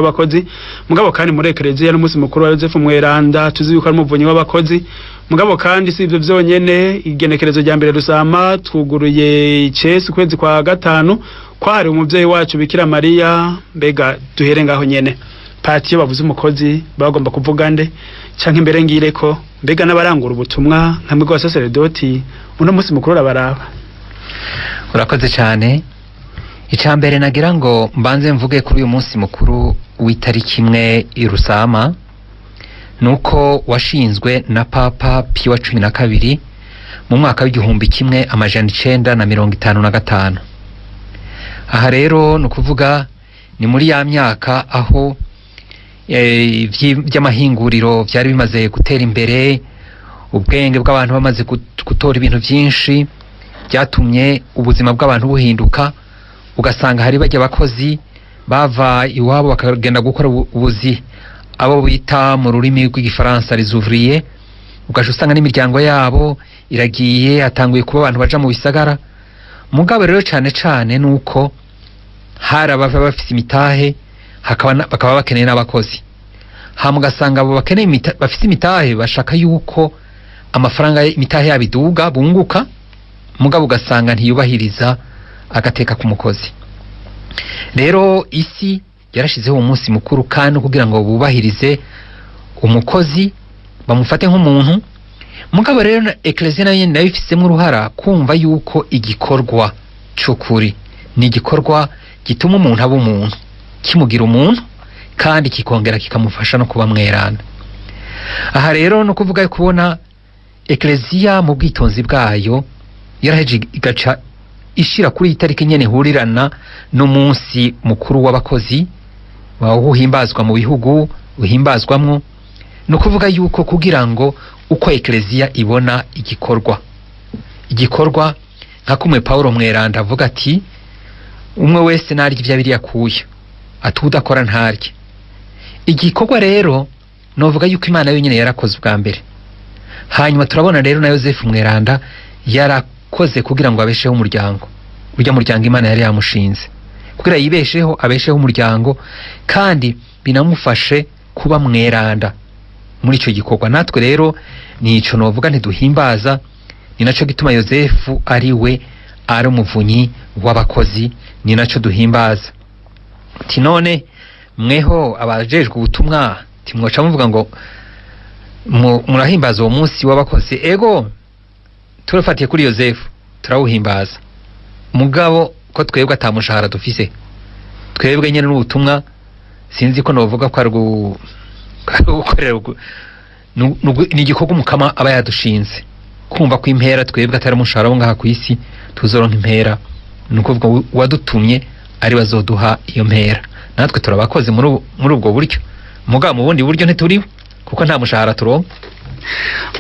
w'abakozi mugabo kandi muri ekereziya n'umunsi mukuru wa Yozefu Mweranda tuzi yuko ari umuvunyi w'abakozi mugabo kandi si ivyo vyonyene igenekerezo rya mbere rusama twuguruye icesi kwezi kwa gatanu kwari umuvyeyi wacu Bikira Mariya mbega duhere ngaho nyene Patiri bavuze umukozi bagomba kuvuga nde canke imbere ngireko mbega n'abarangura ubutumwa nka mwego wa sacerdoti uno munsi mukuru arabaraba. Urakoze cyane. Icambere nagira ngo mbanze mvuge kuri uyu munsi mukuru w'itariki imwe irusama nuko washinzwe na Papa Pio wa 12 mu mwaka w'igihumbi kimwe amajana 955. Aha rero nukuvuga ni muri ya myaka aho by'amahinguriro byari bimaze gutera imbere, ubwenge bw'abantu bamaze gutora ibintu byinshi byatumye ubuzima bw'abantu buhinduka, ugasanga hari bajya abakozi bava iwabo bakagenda gukora ubuzi abo bita mu rurimi rw'igifaransa les ouvriers, ugaje usanga n'imiryango yabo iragiye atanguye kuba abantu baja mu bisagara. Mugabo rero cyane nuko hari abava bafise imitahe bakaba bakeneye n'abakozi, mugasanga abo bakeneye bafise imitahe bashaka yuko amafaranga imitahe yabiduga bunguka, mugabo ugasanga ntiyubahiriza agateka ku mukozi. Rero isi yarashizeho umunsi mukuru kandi kugira ngo bubahirize umukozi bamufate nk'umuntu. Mugabo rero na eklezia nayo ifisemo uruhara kumva yuko igikorwa cy'ukuri ni igikorwa gituma umuntu aba umuntu, kimugira umuntu kandi kikongera kikamufasha no kuba mweranda. Aha rero no kuvuga kubona eklezia mu bwitonzi bwayo yaraheje igaca ishira kuri itariki nyene hurirana no munsi mukuru w'abakozi wahuhimbazwa mu bihugu uhimbazwamwo, no kuvuga yuko kugira ngo uko eklezia ibona igikorwa nka kumwe Paulo Mweranda avuga ati umwe wese naryo ivyabiri yakuye atudakora ntarye. Igikorwa rero novuga yuko Imana yonyene yarakoze ubwa mbere, hanyuma turabona rero na Yozefu Mweranda yarakoze kugira ngo abesheho umuryango. Urya muryango Imana yari yamushinze kugira yibesheho abesheho umuryango kandi binamufashe kuba mweranda muri ico gikorwa. Natwe rero nico novuga ntiduhimbaza, ni naco gituma Yozefu ari we ari umuvunyi w'abakozi, ni naco duhimbaza. Tinone mweho abajejwe ubutumwa timwoca muvuga ngo murahimbaza uwo munsi w'abakozi. Ego turafatiye kuri Yozefu turawuhimbaza, mugabo ko twebwe atamushahara dufise, twebwe nyene n'ubutumwa sinzi ko novuga ko ari gukorera ni igikorwa umukama aba yadushinze, kumva ko impera twebwe atari umushahara wo ngaha ku isi tuzoronka impera, nukuvuga wadutumye ari bazoduha iyo mpera. Natwe turabakoze muri ubwo buryo, mugabo mu bundi buryo ntituriwe kuko nta mushahara turonka.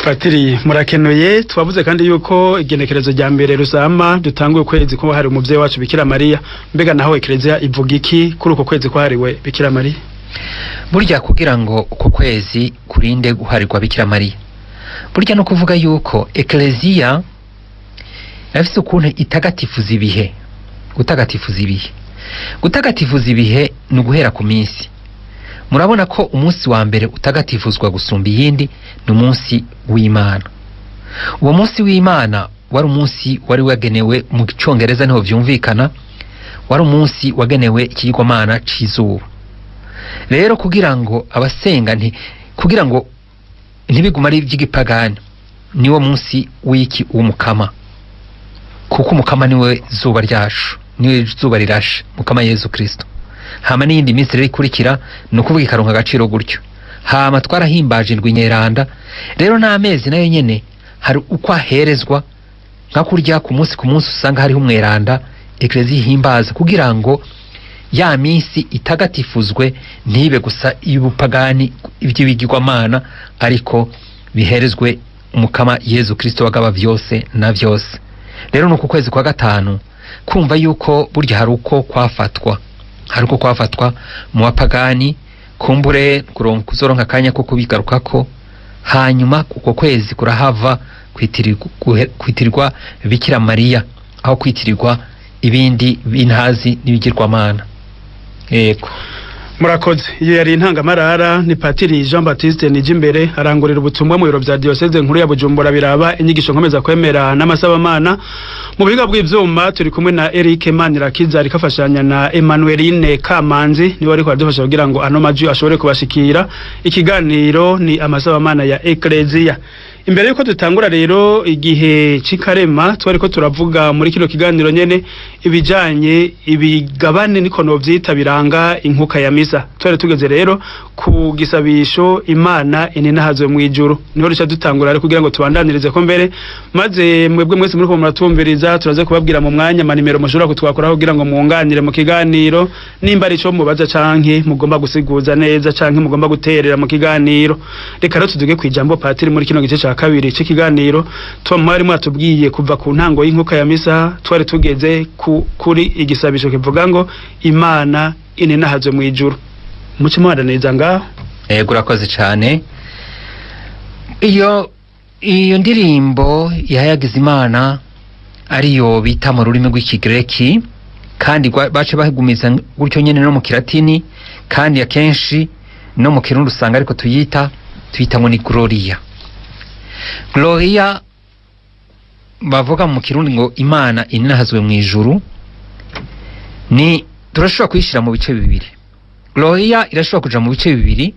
Padiri murakenuye. Twavuze kandi yuko igenekerezo rya mbere rusama dutanguye ukwezi ko hari umuvyeyi wacu Bikira Mariya, mbega naho eklezia ivuga iki kuri uko kwezi ko hariwe Bikira Mariya? Burya kugira ngo uko kwezi kurinde guharirwa Bikira Mariya, burya no kuvuga yuko eklezia yafise ukuntu itagatifuza ibihe. Gutagatifuza ibihe ni uguhera ku minsi. Murabona ko umunsi wa mbere utagatifuzwa gusumba iyindi ni umunsi w'Imana. Uwo munsi w'Imana wari umunsi wari wagenewe mu Cyongereza niho vyumvikana, wari umunsi wagenewe ikigirwamana c'izuba. Rero kugira ngo abasenga kugira ngo ntibiguma ari ivy'igipagani, niwo munsi w'iki w'umukama, kuko umukama niwe zuba ryacu, niwe zuba rirashe, mukama Yesu Kristo. Hama n'iyindi minsi rero ikurikira no kuvuga ikaronka agaciro gutyo. Hama twarahimbaje indwi nyeranda, rero n'amezi nayo nyene hari uko aherezwa, nka kurya ku munsi usanga hariho umweranda eklezia ihimbaza kugira ngo ya minsi itagatifuzwe ntibe gusa ibupagani ivy'ibigirwamana, ariko biherezwe umukama Yesu Kristo wagaba vyose na vyose. Rero nuko kwezi kwa gatanu kumva yuko burya hari uko kwafatwa mu bapagani, kumbure kuzoronka akanya ko kubigarukako, hanyuma uko kwezi kurahava kwitirirwa Bikira Mariya aho kwitirirwa ibindi bintazi n'ibigirwamana. Yego Murakoze. Iyo yari intangamarara ni Padiri Jean Baptiste Nijimbere arangurira ubutumwa mu biro vya diocese nkuru ya Bujumbura biraba inyigisho nkomeza kwemera n'amasabamana. Mu biga bw'ivyuma turi kumwe na Eric Manirakiza arikafashanya na Emmanueline Kamanzi niwe ariko adufasha kugira ngo ano maju ashobore kubashikira. Ikiganiro ni amasabamana ya Ecclesia. Imbere yuko dutangura rero igihe cikarema twariko turavuga muri kino kiganiro nyene ibijanye ibigabane niko no vyita biranga inkuka ya misa. Twari tugeze rero ku gisabisho Imana ininahazwe mu ijuru. Niho rica dutangura rero kugira ngo tubandanirize ko mbere maze mwebwe mwese muri ko muratumviriza turaze kubabwira mu mwanya manimero mushobora kutwakora kugira ngo muunganire mu kiganiro nimba ari cyo mubaza canke mugomba gusiguza neza canke mugomba guterera mu kiganiro. Reka rero tuduge kwijambo Padiri muri kino gice kabiri c'ikiganiro twamwari mwatubwiye kuva ku ntango y'inkuka ya misa twari tugeze kuri igisabisho kivuga ngo Imana ininahazwe mu ijuru. Muce mwadaneza ngaho. Urakoze cyane. Iyo ndirimbo yahayagiza Imana ariyo bita mu rurimi rw'Ikigreki kandi bace bahigumiza gutyo nyene no mu Kilatini kandi akenshi no mu Kirundi usanga ariko tuyita ngo ni Gloria. Gloria bavuga mu Kirundi ngo Imana ininahazwe mu ijuru ni turashobora kuyishira mu bice bibiri. Gloria irashobora kuja mu bice bibiri.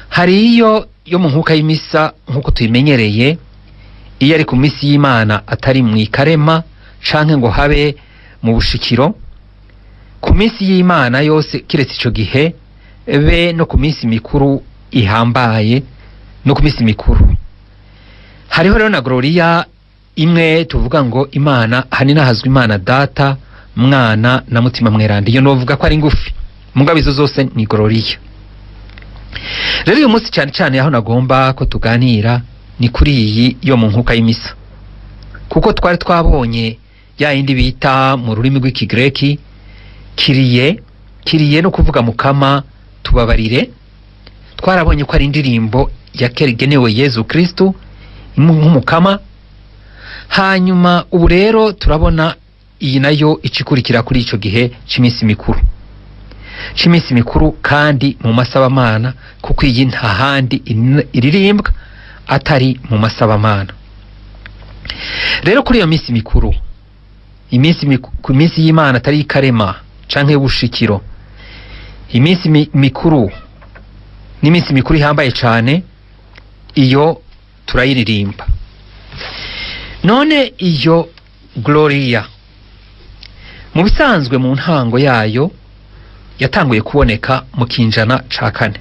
Hari iyo mu nkuka y'imisa nkuko tuyimenyereye iyo ari ku misi y'Imana atari mu ikarema canke ngo habe mu bushikiro. Ku misi y'Imana yose kiretse ico gihe be no ku misi mikuru ihambaye no ku misi mikuru. Hariho rero na Gloria imwe tuvuga ngo Imana haninahazwe Imana Data, Mwana na Mutima Mweranda. Iyo novuga ko ari ngufi mugabo izo zose ni Gloria. Rero uyu munsi cyane cyane aho nagomba ko tuganira ni kuri iyi yo mu nkuka y'imisa, kuko twari twabonye ya yindi bita mu rurimi rw'Ikigreki kiriye no kuvuga mukama tubabarire. Twarabonye ko ari indirimbo yakegenewe Yezu Kristo nk'umukama. Hanyuma ubu rero turabona iyi nayo ikikurikira kuri ico gihe c'imisi mikuru kandi mu masabamana, kuko iyi nta handi iririmbwa atari mu masabamana. Rero kuri iyo misi mikuru, ku misi y'Imana atari ikarema canke y'ubushikiro, imisi mikuru n'imisi mikuru ihambaye cane, iyo turayiririmba. None iyo Gloria mu bisanzwe mu ntango yayo yatanguye kuboneka mu kinjana ca kane.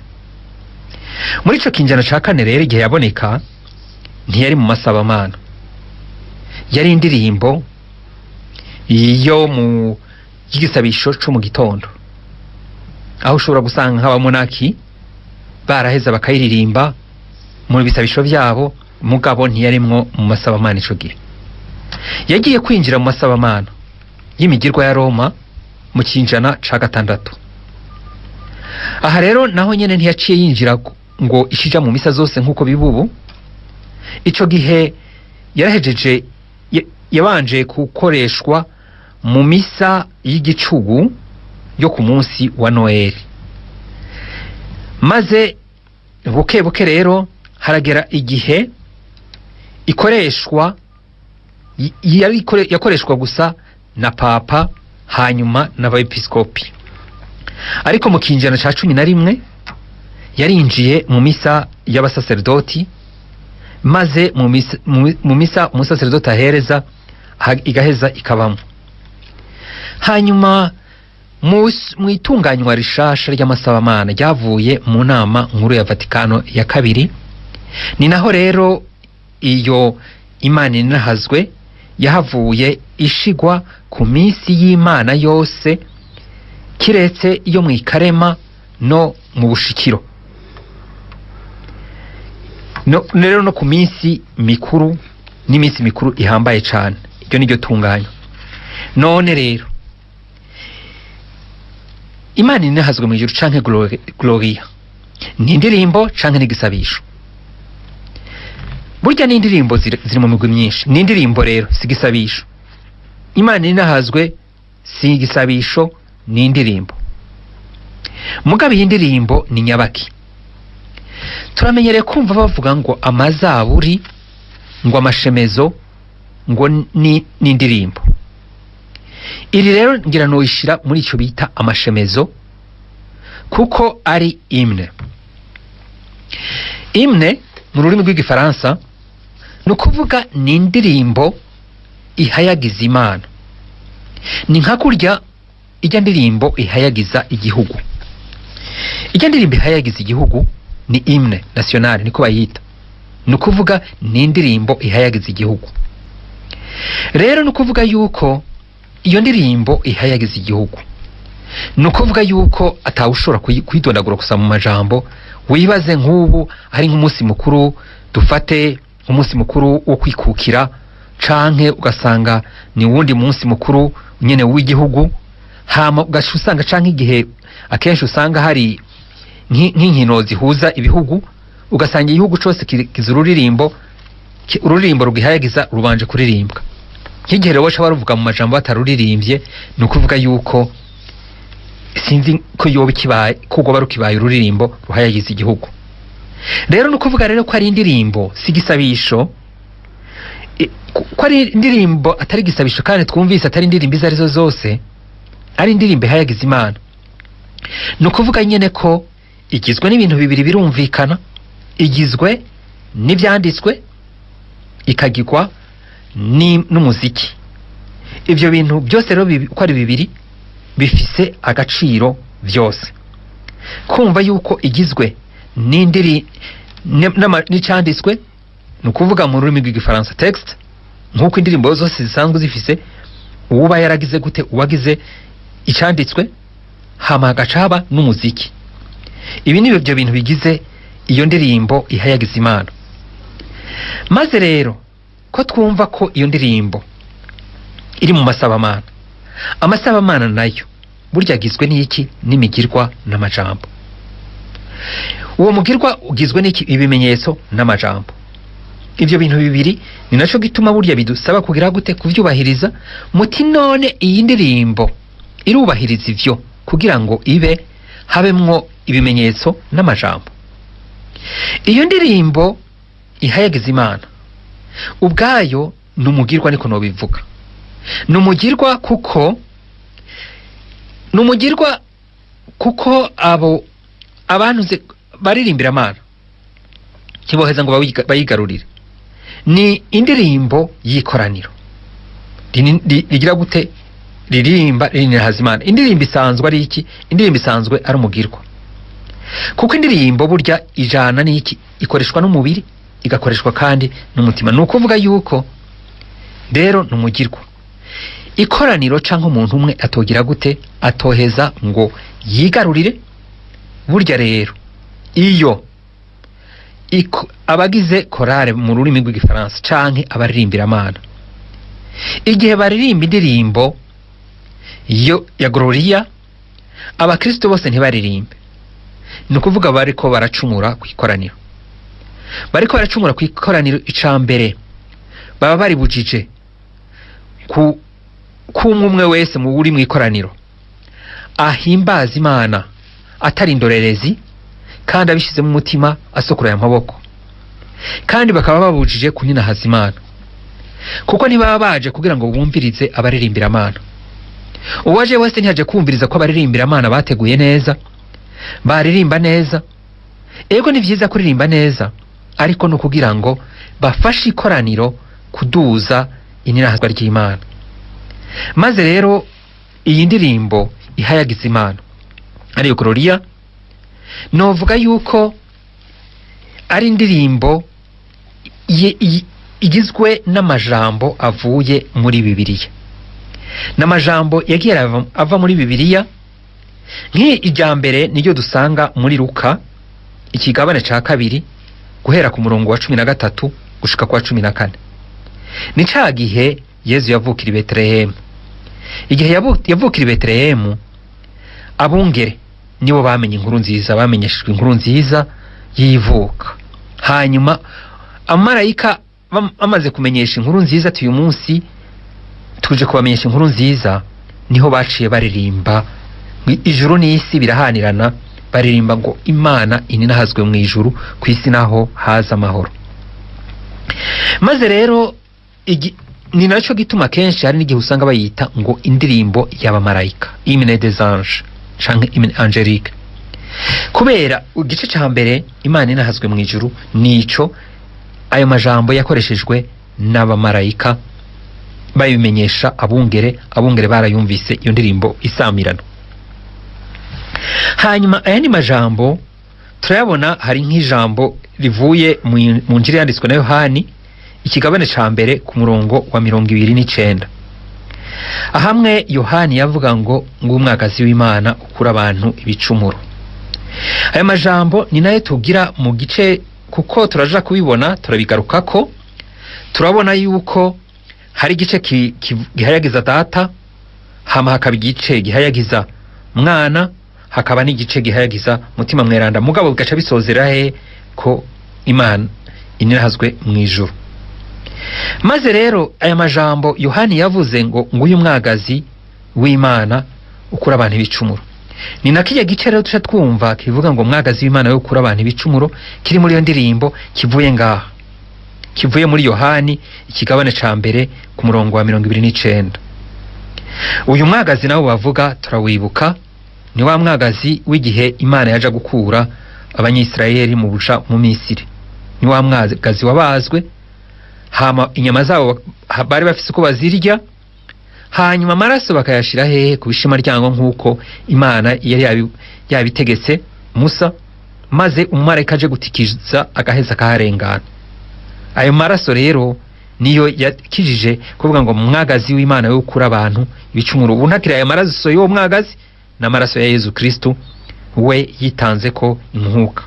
Muri ico kinjana ca kane rero igihe yaboneka ntiyari mu masabamana, yari indirimbo iyo mu y'igisabisho co mu gitondo, aho ushobora gusanga nk'abamonaki baraheza bakayiririmba mu bisabisho vyabo, mugabo ntiyarimwo mu masabamana ico gihe. Yagiye kwinjira mu masabamana y'imigirwa ya Roma mu kinjana ca gatandatu. Aha rero naho nyene ntiyaciye yinjira ngo ishija mu misa zose nkuko bibubu. Ico gihe yarahejeje yabanje gukoreshwa mu misa y'igicugu yo ku munsi wa Noel. Maze buke rero haragera igihe ikoreshwa yakoreshwa gusa na papa hanyuma n'abepiskopi. Ariko mu kinjana ca 11 yarinjiye mu misa y'abasaserdoti, maze mu misa umusaserdoti ahereza igaheza ikabamo. Hanyuma mu itunganywa rishasha ry'amasabamana ryavuye mu nama nkuru ya Vatikano ya kabiri, ni naho rero iyo Imana ininahazwe yahavuye ishigwa ku misi y'Imana yose kiretse iyo mu ikarema no mu bushikiro. Rero no ku misi mikuru n'imisi mikuru ihambaye cane, iryo niryo tunganya. None rero Imana ininahazwe mu ijuru canke Gloria ni indirimbo canke n'igisabisho? Burya ni indirimbo ziri mu migwi myinshi. Ni indirimbo rero si gisabisho. Imana ininahazwe si igisabisho, ni indirimbo. mugabe iyi ndirimbo ni nyabaki. Turamenyereye kumva bavuga ngo amazaburi, ngo amashemezo, ngo ni indirimbo. Iri rero ngira noyishira muri ico bita amashemezo kuko ari imne. Imne mu rurimi rw'igifaransa no kuvuga ni indirimbo ihayagiza Imana. Ni nka kurya ijya ndirimbo ihayagiza igihugu. Ijya ndirimbo ihayagiza igihugu ni imne nationale niko bayita. No kuvuga ni indirimbo ihayagiza igihugu. Rero no kuvuga yuko iyo ndirimbo ihayagiza igihugu. No kuvuga yuko atawushobora kwidondagura gusa mu majambo. Wibaze nk'ubu hari nk'umunsi mukuru, dufate umunsi mukuru wo kwikukira canke ugasanga ni wundi munsi mukuru nyene w'igihugu, hama ugasanga canke igihe akenshi usanga hari nk'inkino zihuza ibihugu, ugasanga igihugu cose kiza ururirimbo rugihayagiza rubanje kuririmbwa. Nk'igihe rero baca baruvuga mu majambo bataruririmbye, ni ukuvuga yuko sinzi ko yoba kibaye kugo barukibaye ururirimbo ruhayagiza igihugu. Rero no kuvuga rero ko ari indirimbo sigisabisho, ko ari indirimbo atari gisabisho kandi twumvise atari indirimbo izarizo zose, ari indirimbo ihayagiza Imana. No kuvuga nyene ko igizwe n'ibintu bibiri birumvikana, igizwe n'ibyanditswe ikagirwa n'umuziki. Ibyo bintu byose rero uko ari bibiri bifise agaciro byose. Kumva yuko igizwe n'icanditswe, no kuvuga mu rurimi rw'igifaransa text, nkuko indirimbo zose zisanzwe zifise uba yaragize gute, uwagize icanditswe hama agacaba n'umuziki. Ibi ni byo bintu bigize iyo ndirimbo ihayagiza Imana. Maze rero ko twumva ko iyo ndirimbo iri mu masabamana, amasabamana nayo burya agizwe n'iki? N'imigirwa n'amajambo. Uwo mugirwa ugizwe n'iki? Ibimenyetso n'amajambo. Ibyo bintu bibiri ni naco gituma burya bidusaba kugira gute? Kuvyubahiriza. Muti none iyi ndirimbo irubahiriza ivyo kugira ngo ibe habemwo ibimenyetso n'amajambo. Iyo ndirimbo ihayagiza Imana ubwayo numugirwa, niko no bivuga. Numugirwa kuko abo abantu baririmbira Imana kiboheza ngo bayigarurire. Ni indirimbo y'ikoraniro rigira gute? Ririmba rinirahaza Imana. Indirimbo isanzwe ari iki? Indirimbo isanzwe ari umugirwa. Kuko indirimbo burya ijana n'iki? Ikoreshwa n'umubiri, igakoreshwa kandi n'umutima. Nuko uvuga yuko rero numugirwa. Ikoraniro canke umuntu umwe atogira gute? Atoheza ngo yigarurire. Burya rero iyo abagize korale mu rurimi rw'igifaransa canke abaririmbira Imana, igihe baririmba indirimbo yo ya Gloria, abakristo bose ntibaririmbe. Ni ukuvuga bariko baracumura ku ikoraniro. Bariko baracumura ku ikoraniro. Icambere baba bari bujije ku umwe wese mu uri mu ikoraniro ahimbaza Imana atari indorerezi kandi abishize mu mutima asokora amaboko. Kandi bakaba babujije kuninahaza Imana, kuko ntibaba baje kugira ngo bumvirize abaririmbira Imana. Uwaje wese ntiyaje kumviriza ko abaririmbira Imana bateguye neza, baririmba neza. Ego ni vyiza kuririmba neza, ariko no kugira ngo bafashe ikoraniro kuduza ininahazwa ry'Imana. Maze rero iyi ndirimbo ihayagiza Imana ariyo Gloria, novuga yuko ari indirimbo igizwe n'amajambo avuye muri Bibiliya. N'amajambo yagiye ava muri Bibiliya. Nk'ijambere niryo dusanga muri Luka ikigabane ca 2 guhera ku murongo wa 13 gushika kwa 14. Ni ca gihe Yezu yavukira i Betlehemu. Igihe yavukira i Betlehemu, abungere nibo bamenye inkuru nziza, bamenyeshejwe inkuru nziza yivuka. Hanyuma amarayika amaze kumenyesha inkuru nziza ati uyu munsi tuje kubamenyesha inkuru nziza, niho baciye baririmba ijuru n'isi birahanirana, baririmba ngo Imana ininahazwe mu ijuru, ku isi naho haza amahoro. Maze rero ni nacyo gituma kenshi hari n'igihe usanga bayita ngo indirimbo y'abamarayika, hymne des anges canke hymne angelique, kubera igice ca mbere Imana inahazwe mu ijuru nico ayo majambo yakoreshejwe n'abamarayika babimenyesha abungere barayumvise iyo ndirimbo isamirano. Hanyuma aya ni majambo turayabona, hari nk'ijambo rivuye mu njiri yanditswe na Yohani ikigabane ca mbere ku murongo wa 29. Ahamwe Yohani yavuga ngo umwagazi w'Imana ukura abantu ibicumuro. Aya majambo ni nayo tugira mu gice, kuko turaja kubibona turabigarukako. Turabona yuko hari igice gihayagiza data, hama hakaba igice gihayagiza mwana, hakaba n'igice gihayagiza mutima mweranda, mugabo bigaca bisozera ko Imana inahazwe mu ijuru. Maze rero aya majambo Yohani yavuze ngo uyu mwagazi w'Imana ukura abantu ibicumuro, ni nakijya gice rero tuca twumva kivuga ngo mwagazi w'Imana yo ukura abantu ibicumuro, kiri muri iyo ndirimbo, kivuye ngaha, kivuye muri Yohani ikigabane ca mbere ku murongo wa 29. Uyu mwagazi nawo bavuga turawibuka, ni wa mwagazi w'igihe Imana yaja gukura abanyisirayeli mu buca mu Misiri. Ni wa mwagazi wabazwe, hama inyama zabo bari bafise uko bazirya, hanyuma amaraso bakayashira ku bishima ryango nk'uko Imana yari yabitegetse Musa, maze umumarayika aje gutikiza agaheza kaharengana. Ayo maraso rero niyo yakijije kuvuga ngo mwagazi w'Imana yo ukura abantu ibicumuro. Ubu ntakiri ayo maraso yo mwagazi, n'amaraso ya Yesu Kristo we yitanze ko inkuka.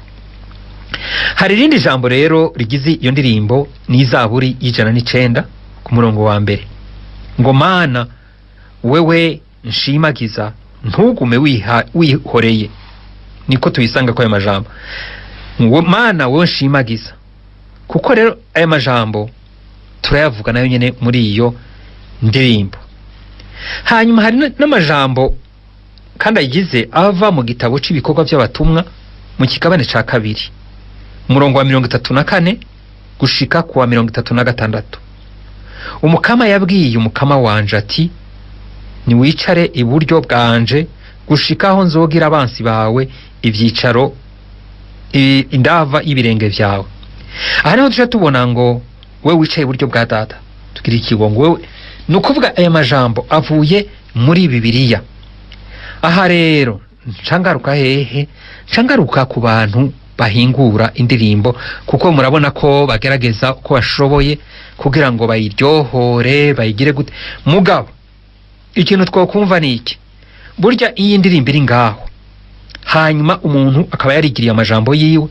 Hari irindi jambo rero rigize iyo ndirimbo, ni Izaburi y'109 ku murongo wa mbere, ngo Mana wewe nshimagiza ntugume wihoreye. Niko tuyisanga ko ayo majambo, ngo Mana wewe nshimagiza. Kuko rero aya majambo turayavuga nayo nyene muri iyo ndirimbo. Hanyuma hari n'amajambo kandi ayigize ava mu gitabo cy'ibikorwa by'abatumwa mu kigabane ca kabiri, umurongo wa 34 gushika ku wa 36. Umukama yabwiye umukama wanje ati, ni wicare iburyo bwanje gushikaho nzogira abansi bawe ivyicaro indava y'ibirenge vyawe. Aha niho tuja tubona ngo we wicaye iburyo bwa data, tugira ikigongo wewe, nukuvuga aya majambo avuye muri Bibiliya. Aha rero ncangaruka ncangaruka ku bantu bahingura indirimbo, kuko murabona ko bagerageza uko bashoboye kugira ngo bayiryohore bayigire gute. Mugabo ikintu twokumva ni iki, burya iyi ndirimbo iri ngaho, hanyuma umuntu akaba yarigiriye amajambo yiwe,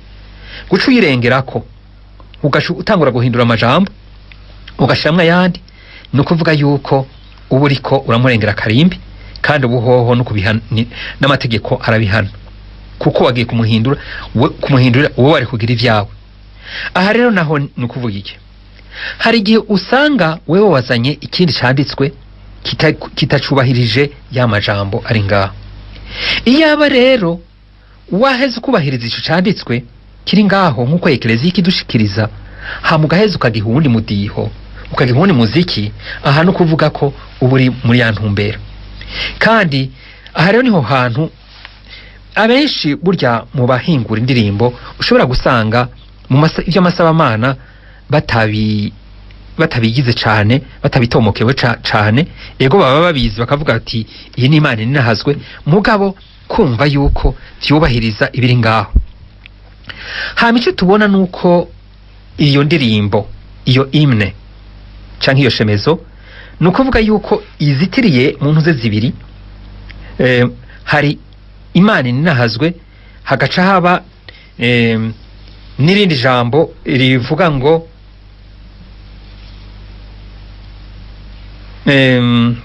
guca uyirengerako utangura guhindura amajambo ugashiramwo ayandi, ni ukuvuga yuko uba uriko uramurengera karimbi, kandi ubuhoho no kubihana n'amategeko arabihana, kuko wagiye kumuhindura uwo wari kugira ivyawe. Aha rero naho ni ukuvuga iki, hari igihe usanga wewe wazanye ikindi canditswe kitacubahirije ya majambo ari ngaho. Iyaba rero waheze kubahiriza ico canditswe kiri ngaho nk'uko Eklezia ikidushikiriza, hama ugaheza ukagiha uwundi mudiho, ukagiha uwundi muziki, aha no kuvuga ko uba uri muri ya ntumbero. Kandi aha rero niho hantu abenshi burya mu bahingura indirimbo ushobora gusanga mu ivy'amasabamana batabigize cane, batabitomokewe cane. Ego baba babizi bakavuga ati iyi ni Imana inahazwe, mugabo kumva yuko vyubahiriza ibiri ngaho. Hama icyo tubona nuko iyo ndirimbo, iyo hymne canke iyo shemezo, nukuvuga yuko izitiriye mu ntuze zibiri. Hari Imana inahazwe, hagaca haba n'irindi jambo rivuga ngo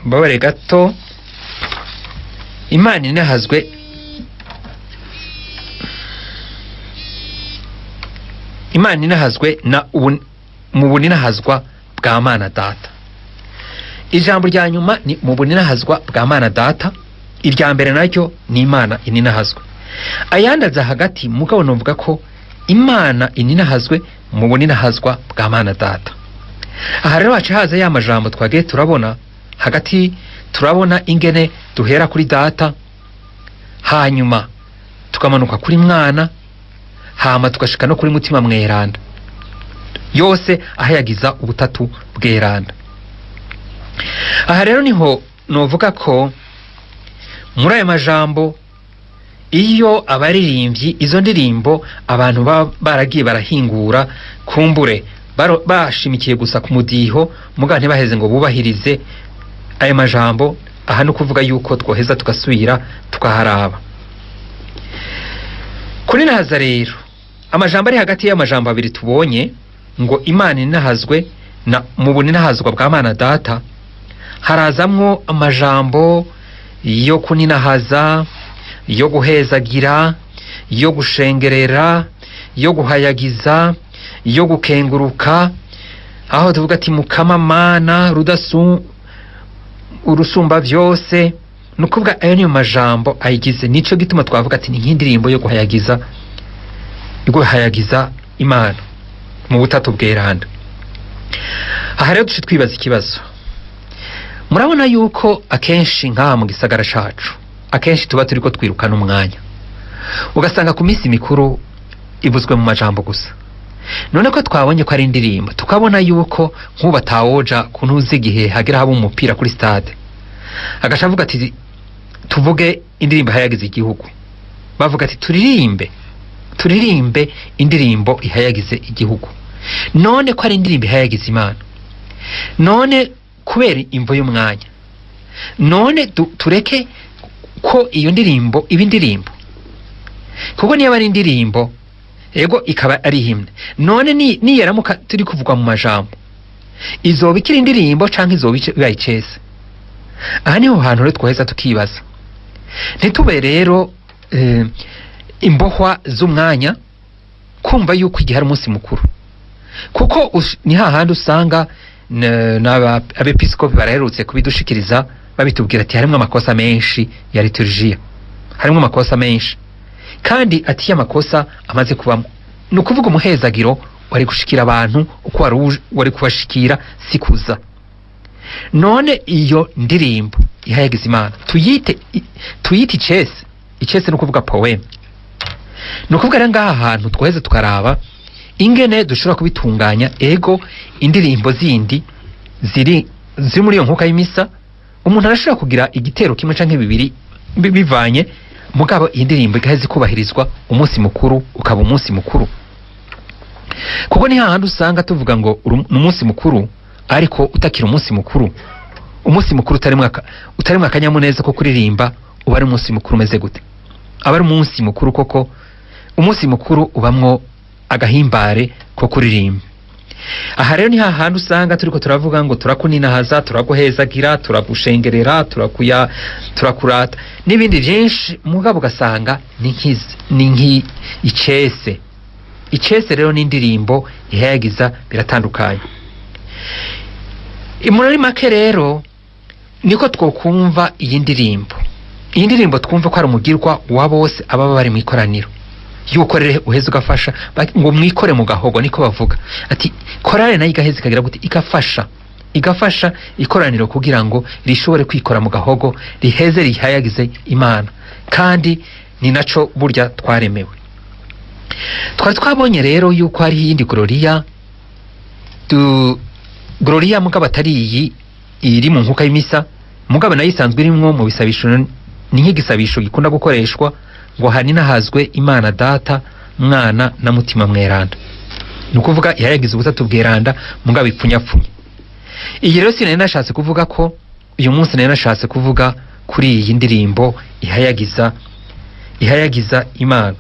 babare gato, Imana inahazwe Imana inahazwe na mu buninahazwa bwa Mana Data. Ijambo rya nyuma ni mu buninahazwa bwa Mana Data, irya mbere naryo ni Imana ininahazwe. Ayandi aza hagati mugabo novuga ko Imana ininahazwe mu buninahazwa bwa Mana Data. Aha rero haca haza ya majambo twagiye turabona hagati, turabona ingene duhera kuri Data, hanyuma tukamanuka kuri Mwana, hama tugashika no kuri Mutima Mweranda, yose ahayagiza ubutatu bweranda. Aha rero niho novuga ko muri aya majambo iyo abaririmbyi izo ndirimbo abantu baragiye barahingura kumbure bashimikiye gusa ku mudiho muga ntibaheze ngo bubahirize aya majambo, aha no kuvuga yuko twoheza tugasubira tukaharaba. Kuri nahaza rero amajambo ari hagati y'amajambo abiri tubonye ngo Imana inahazwe na mu buninahazwa bwa Mana Data, harazamwo amajambo yo kuninahaza, yo guhezagira, yo gushengerera, yo guhayagiza, yo gukenguruka, aho tuvuga ati Mukama Mana urusumba byose. Nukuvuga ayo niyo majambo ayigize, nico gituma twavuga ati ni nk'indirimbo yo guhayagiza Imana mu butatu bweranda. Aha rero duce twibaza ikibazo, murabona yuko akenshi nk'aha mu gisagara cacu akenshi tuba turiko twirukana umwanya, ugasanga ku minsi mikuru ibuzwe mu majambo gusa. None ko twabonye ko ari indirimbo, tukabona yuko nk'uba tawoja kuntuze igihe hagira haba umupira kuri stade agaca avuga ati tuvuge indirimbo ihayagiza igihugu, bavuga ati turirimbe indirimbo ihayagize igihugu. None ko ari indirimbo ihayagiza Imana, none kubera imvo y'umwanya, none tureke ko iyo ndirimbo iba indirimbo, kuko niyo ari indirimbo ego ikaba ari himne, none niyeramuka turi kuvugwa mu majambo izoba ikiri indirimbo canke izoba bayicese. Aha niho hantu rero twoheza tukibaza, ntitube rero imbohwa z'umwanya kumva yuko igihe ari umunsi mukuru, kuko ni hahandi usanga abepiskopi baraherutse kubidushikiriza babitubwira ati harimwo amakosa menshi ya liturgia, harimwo amakosa menshi, kandi ati y'amakosa amaze kubamo. Ni ukuvuga umuhezagiro wari gushikira abantu uko wari kubashikira sikuza. None iyo ndirimbo ihayagiza Imana tuyite icese no kuvuga poem. No kuvuga rero ngaha hantu twaheze tukaraba ingene dushobora kubitunganya. Ego indirimbo zindi ziri muri iyo nkuka y'imisa, umuntu arashobora kugira igitero kimwe canke bibiri bivanye, mugabo iyi ndirimbo igaheze kubahirizwa, umunsi mukuru ukaba umunsi mukuru. Kuko ni hahandi usanga tuvuga ngo umunsi mukuru ariko utakira umunsi mukuru, umunsi mukuru utarimwe akanyamuneza ko kuririmba, uba ari umunsi mukuru umeze gute? Aba ari umunsi mukuru koko, umunsi mukuru ubamwo agahimbare ko kuririmba. Aha rero ni hahandi usanga turiko turavuga ngo turakuninahaza, turaguhezagira, turagushengerera, turakurata n'ibindi byinshi, mugabo ugasanga ni icese rero n'indirimbo ihayagiza biratandukanye. Muri make rero niko twokumva iyi ndirimbo twumva ko ari umugirwa wa bose ababa bari mu ikoraniro, yuko rero uheze ugafasha ngo mwikore mu gahogo, niko bavuga ati korale nayo igaheze ikagira gute, igafasha ikoraniro kugira ngo rishobore kwikora mu gahogo, riheze rihayagize Imana, kandi ni naco burya twaremewe. Twabonye rero yuko hari iyindi Gloria mugabo atari iyi iri mu nkuka y'imisa, mugabo nayo isanzwe irimwo mu bisabisho, ni nk'igisabisho gikunda gukoreshwa ngo haninahazwe Imana Data, Mwana na Mutima Mweranda. Ni ukuvuga ihayagiza ubutatu bweranda mugabo ipfunyapfunya. Iyi rero sinari nashatse kuvuga ko uyu munsi nari nashatse kuvuga kuri iyi ndirimbo ihayagiza Imana.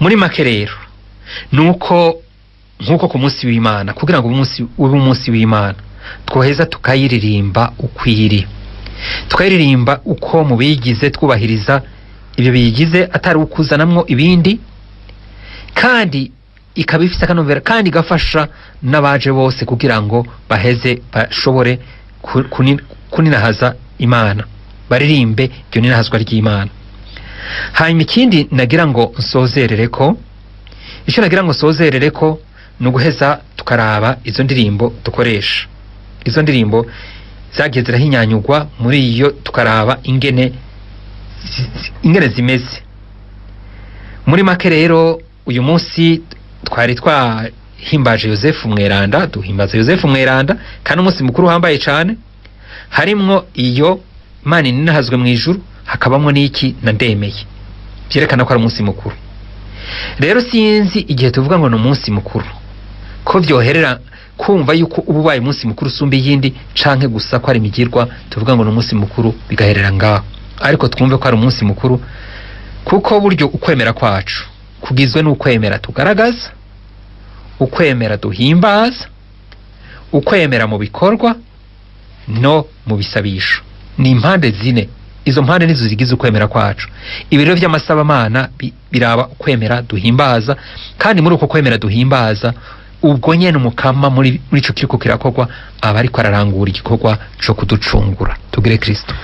Muri make rero nuko nkuko ku munsi w'Imana, kugira ngo umunsi w'Imana twoheza tukayiririmba ukwiri, tukayiririmba uko mu bigize twubahiriza ibyo bigize, atari ukuzanamwo ibindi, kandi ikaba ifite akanovera, kandi igafasha n'abaje bose kugira ngo baheze bashobore kuninahaza Imana. baririmbe iryo ninahazwa ry'Imana. Hanyuma ikindi nagira ngo nsozerereko, icyo nagira ngo nsozerereko ni uguheza tukaraba izo ndirimbo dukoresha. Izo ndirimbo zagiye zirahinyanyugwa muri iyo, tukaraba ingene zimeze. Muri make rero uyu munsi twari twahimbaje Yozefu Mweranda, duhimbaza Yozefu Mweranda kandi umunsi mukuru hambaye cyane, harimwo iyo Imana ninahazwe mu ijuru, hakabamwo n'iki na ndemeye, byerekana ko ari umunsi mukuru. Rero sinzi igihe tuvuga ngo ni umunsi mukuru ko byoherera kumva yuko ububaye umunsi mukuru usumba iyindi, canke gusa ko ari imigirwa tuvuga ngo ni umunsi mukuru bigaherera ngaho. Ariko twumve ko ari umunsi mukuru, kuko buryo ukwemera kwacu kugizwe n'ukwemera tugaragaza, ukwemera duhimbaza, ukwemera mu bikorwa no mu bisabisho. Ni impande zine, izo mpande nizo zigize ukwemera kwacu. Ibirero by'amasabamana biraba ukwemera duhimbaza, kandi muri uko kwemera duhimbaza ubwo nyene umukama muri ico kiriko kirakorwa aba ariko ararangura igikorwa co kuducungura. Tugire Kristo.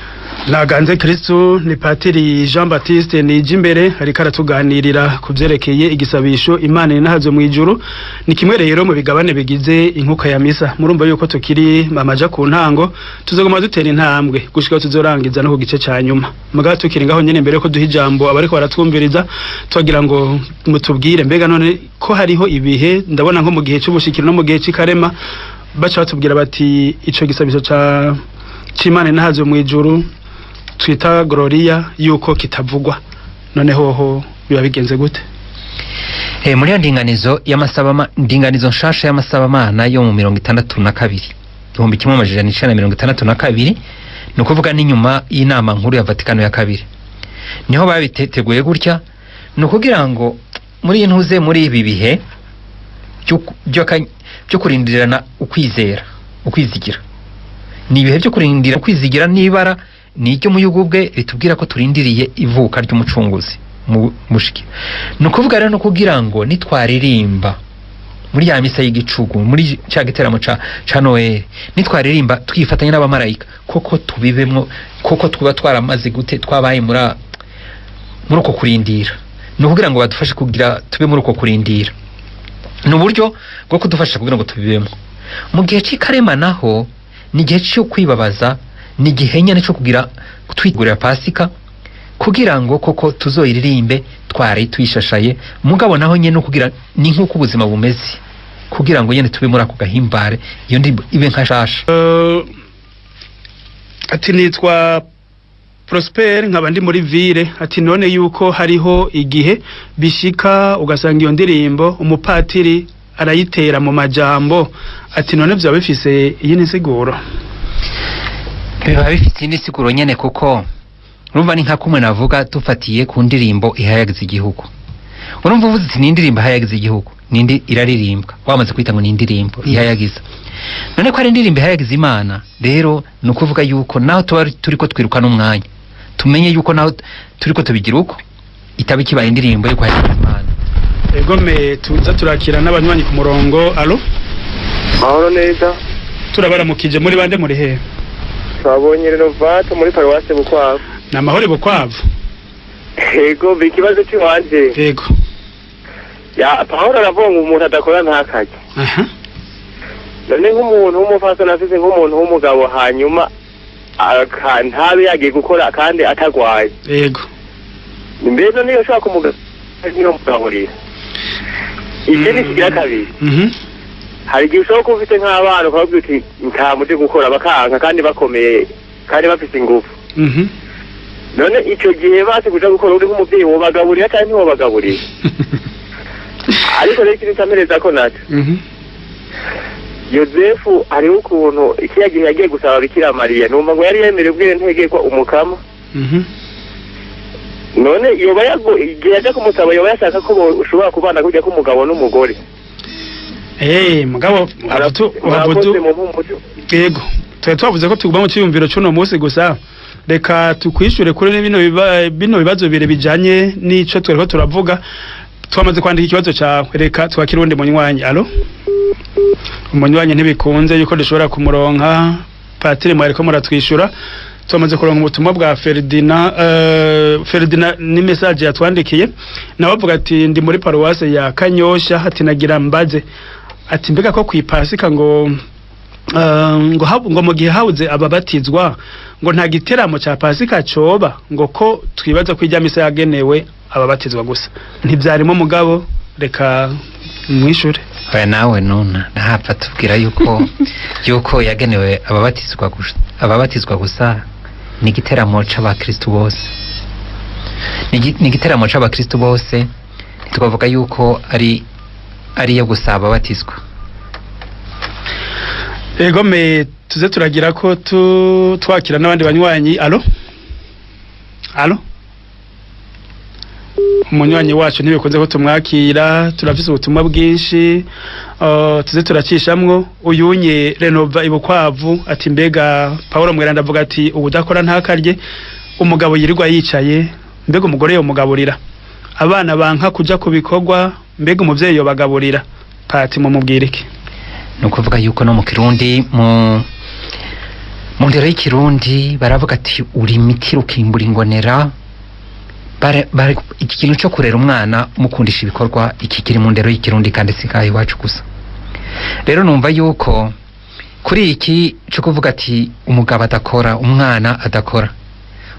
Naganze Kristo ni Padiri Jean Baptiste Nijimbere ariko aratuganirira kuvyerekeye igisabisho Imana ninahazwe mu ijuru. Ni kimwe rero mu bigabane bigize inkuka ya misa. Murumva yuko tukiri mamaja ku ntango, tuzogoma dutera intambwe gushika tuzorangiza no ku gice ca nyuma. Muga tukiri ngaho nyene mbere ko duha ijambo abariko baratwumviriza, twagira ngo mutubwire mbega none ko hariho ibihe, ndabona nko mu gihe cy'ubushikiro no mu gihe cy'ikarema baca batubwira bati ico gisabisho ca Imana ninahazwe mu ijuru twita Gloria yuko kitavugwa. None hoho biba bigenze gute? Muri ya ndinganizo nshasha y'amasabamana yo mu 62 1962, no kuvuga n'inyuma y'inama nkuru ya Vatikano ya kabiri, niho babiteguye gutya. No kugira ngo muri intuze muri ibi bihe byo kurindirana ukwizera, ukwizigira, ni ibihe byo kurindira ukwizigira n'ibara n'icyo mu yugubwe ritubwira ko turindiriye ivuka ry'umucunguzi mu mushiki. No kuvuga rero no kugira ngo nitwaririmba muri ya misa y'igicugu, muri cya giteramo ca Noel, nitwaririmba twifatanya n'abamarayika, koko tubibemwo, koko twuba twaramaze gute, twabaye muri uko kurindira. No kugira ngo badufashe kugira tube muri uko kurindira, no buryo bwo kudufasha kugira ngo tubibemwo. Mu gihe cy'ikarema naho ni gihe cyo kwibabaza, ni gihe nyene cyo kugira twigurira Pasika, kugira ngo koko tuzoyiririmbe twari tuyishashaye. Mugabo naho nyene kugira ni nkuko ubuzima bumeze, kugira ngo nyene tube muri ako gahimbare, iyo ndirimbo ibe nkashasha. Ati nitwa Prosper nkaba ndi muri ville. Ati none yuko hariho igihe bishika ugasanga iyo ndirimbo umupatiri arayitera mu majambo, ati none byo bifise iyi nisiguro? Biba bifite inisiguro nyene, kuko urumva ni nka kumwe navuga tufatiye ku ndirimbo ihayagiza igihugu. Urumva uvuze ati ni indirimbo ihayagiza igihugu, nindi iraririmbwa, wamaze kwita ngo ni indirimbo ihayagiza. None ko ari indirimbo ihayagiza Imana, rero ni ukuvuga yuko naho turiko twiruka n'umwanya, tumenye yuko naho turiko tubigira uko itaba kibaye indirimbo yo kuhayagiza Imana. Egome tuza turakira n'abanywanyi ku murongo. Allo, mahoro neza, turabaramukije. Muri bande muri he? twabonye Renovate muri Paruwase Bukwavu. Na mahoro Bukwavu. Ego bikibazo cy'wanje. Ego ya Pawulo aravonga umuntu adakora ntakaje. Aha. None nk'umuntu w'umufasha nafise nk'umuntu w'umugabo, hanyuma ntabe yagiye gukora kandi atagwaye. Ego mbese niyo shaka umugabo niyo mugaburira. Ikindi kigira kabiri, hari igihe ushobora kuba ufite nk'abana ukavuga uti nta muje gukora, bakanka kandi bakomeye kandi bafite ingufu. None icyo gihe base kuja gukora uri nk'umubyeyi wobagaburira cyangwa ntiwobagaburira? Ariko rero ikintu cyamereza ko naco Yozefu hariho ukuntu ikiya gihe yagiye gusaba Bikira Mariya, numva ngo yari yemerewe ubwire ntegekwa umukama. None yoba igihe yaje kumusaba yoba yashaka ko ushobora kubana kujya k'umugabo n'umugore. Mugabo wavuze mu mpumuco. Yego twavuze ko tuguma mu cyiyumviro cy'uno munsi gusa. Reka tukwishure kuri bino bibazo bire bijanye n'ico twereko turavuga. Twamaze kwandika ikibazo cyawe, reka twakira undi munywanyi. Allo, umunywanyi ntibikunze yuko dushobora kumuronka. Padiri mwariko muratwishura, tumaze kuronka ubutumwa bwa Ferdinand ni message yatwandikiye nawe avuga ati ndi muri paruwase ya Kanyosha hati nagira mbaze ati mbega ko kwipasika ngo ngo mu gihe hawuze ababatizwa ngo nta giteramo ca pasika coba ngo ko twibaza ko ijya misa yagenewe ababatizwa gusa ntibyarimo mugabo reka mwishure oya nawe nuna ntapfa tubwira yuko yagenewe ababatizwa gusa ni igiteramo c'abakristo bose ni igiteramo c'abakristo bose ntitwavuga yuko ari yo gusa ababatizwa. Ego me tuze turagira ko twakira n'abandi banywanyi. Allo umunywanyi wacu ntibikunze ko tumwakira, turafise ubutumwa bwinshi tuze turacishamwo. Uyunye Renova Ibukwavu ati mbega Paulo Mweranda avuga ati ubudakora ntakarye, umugabo yirirwa yicaye, mbega umugore yo mugaburira, abana banka kuja kubikorwa, mbega umuvyeyi yo bagaburira, pati mu mubwirike. Nukuvuga yuko no mu Kirundi mu ndero y'Ikirundi baravuga ati uri miti rukimbura ingonera. Iki kintu cyo kurera umwana mukundisha ibikorwa iki kiri mu ndero y'Ikirundi kandi sikaye iwacu gusa. Rero numva yuko kuri iki cyo kuvuga ati umugabo adakora, umwana adakora,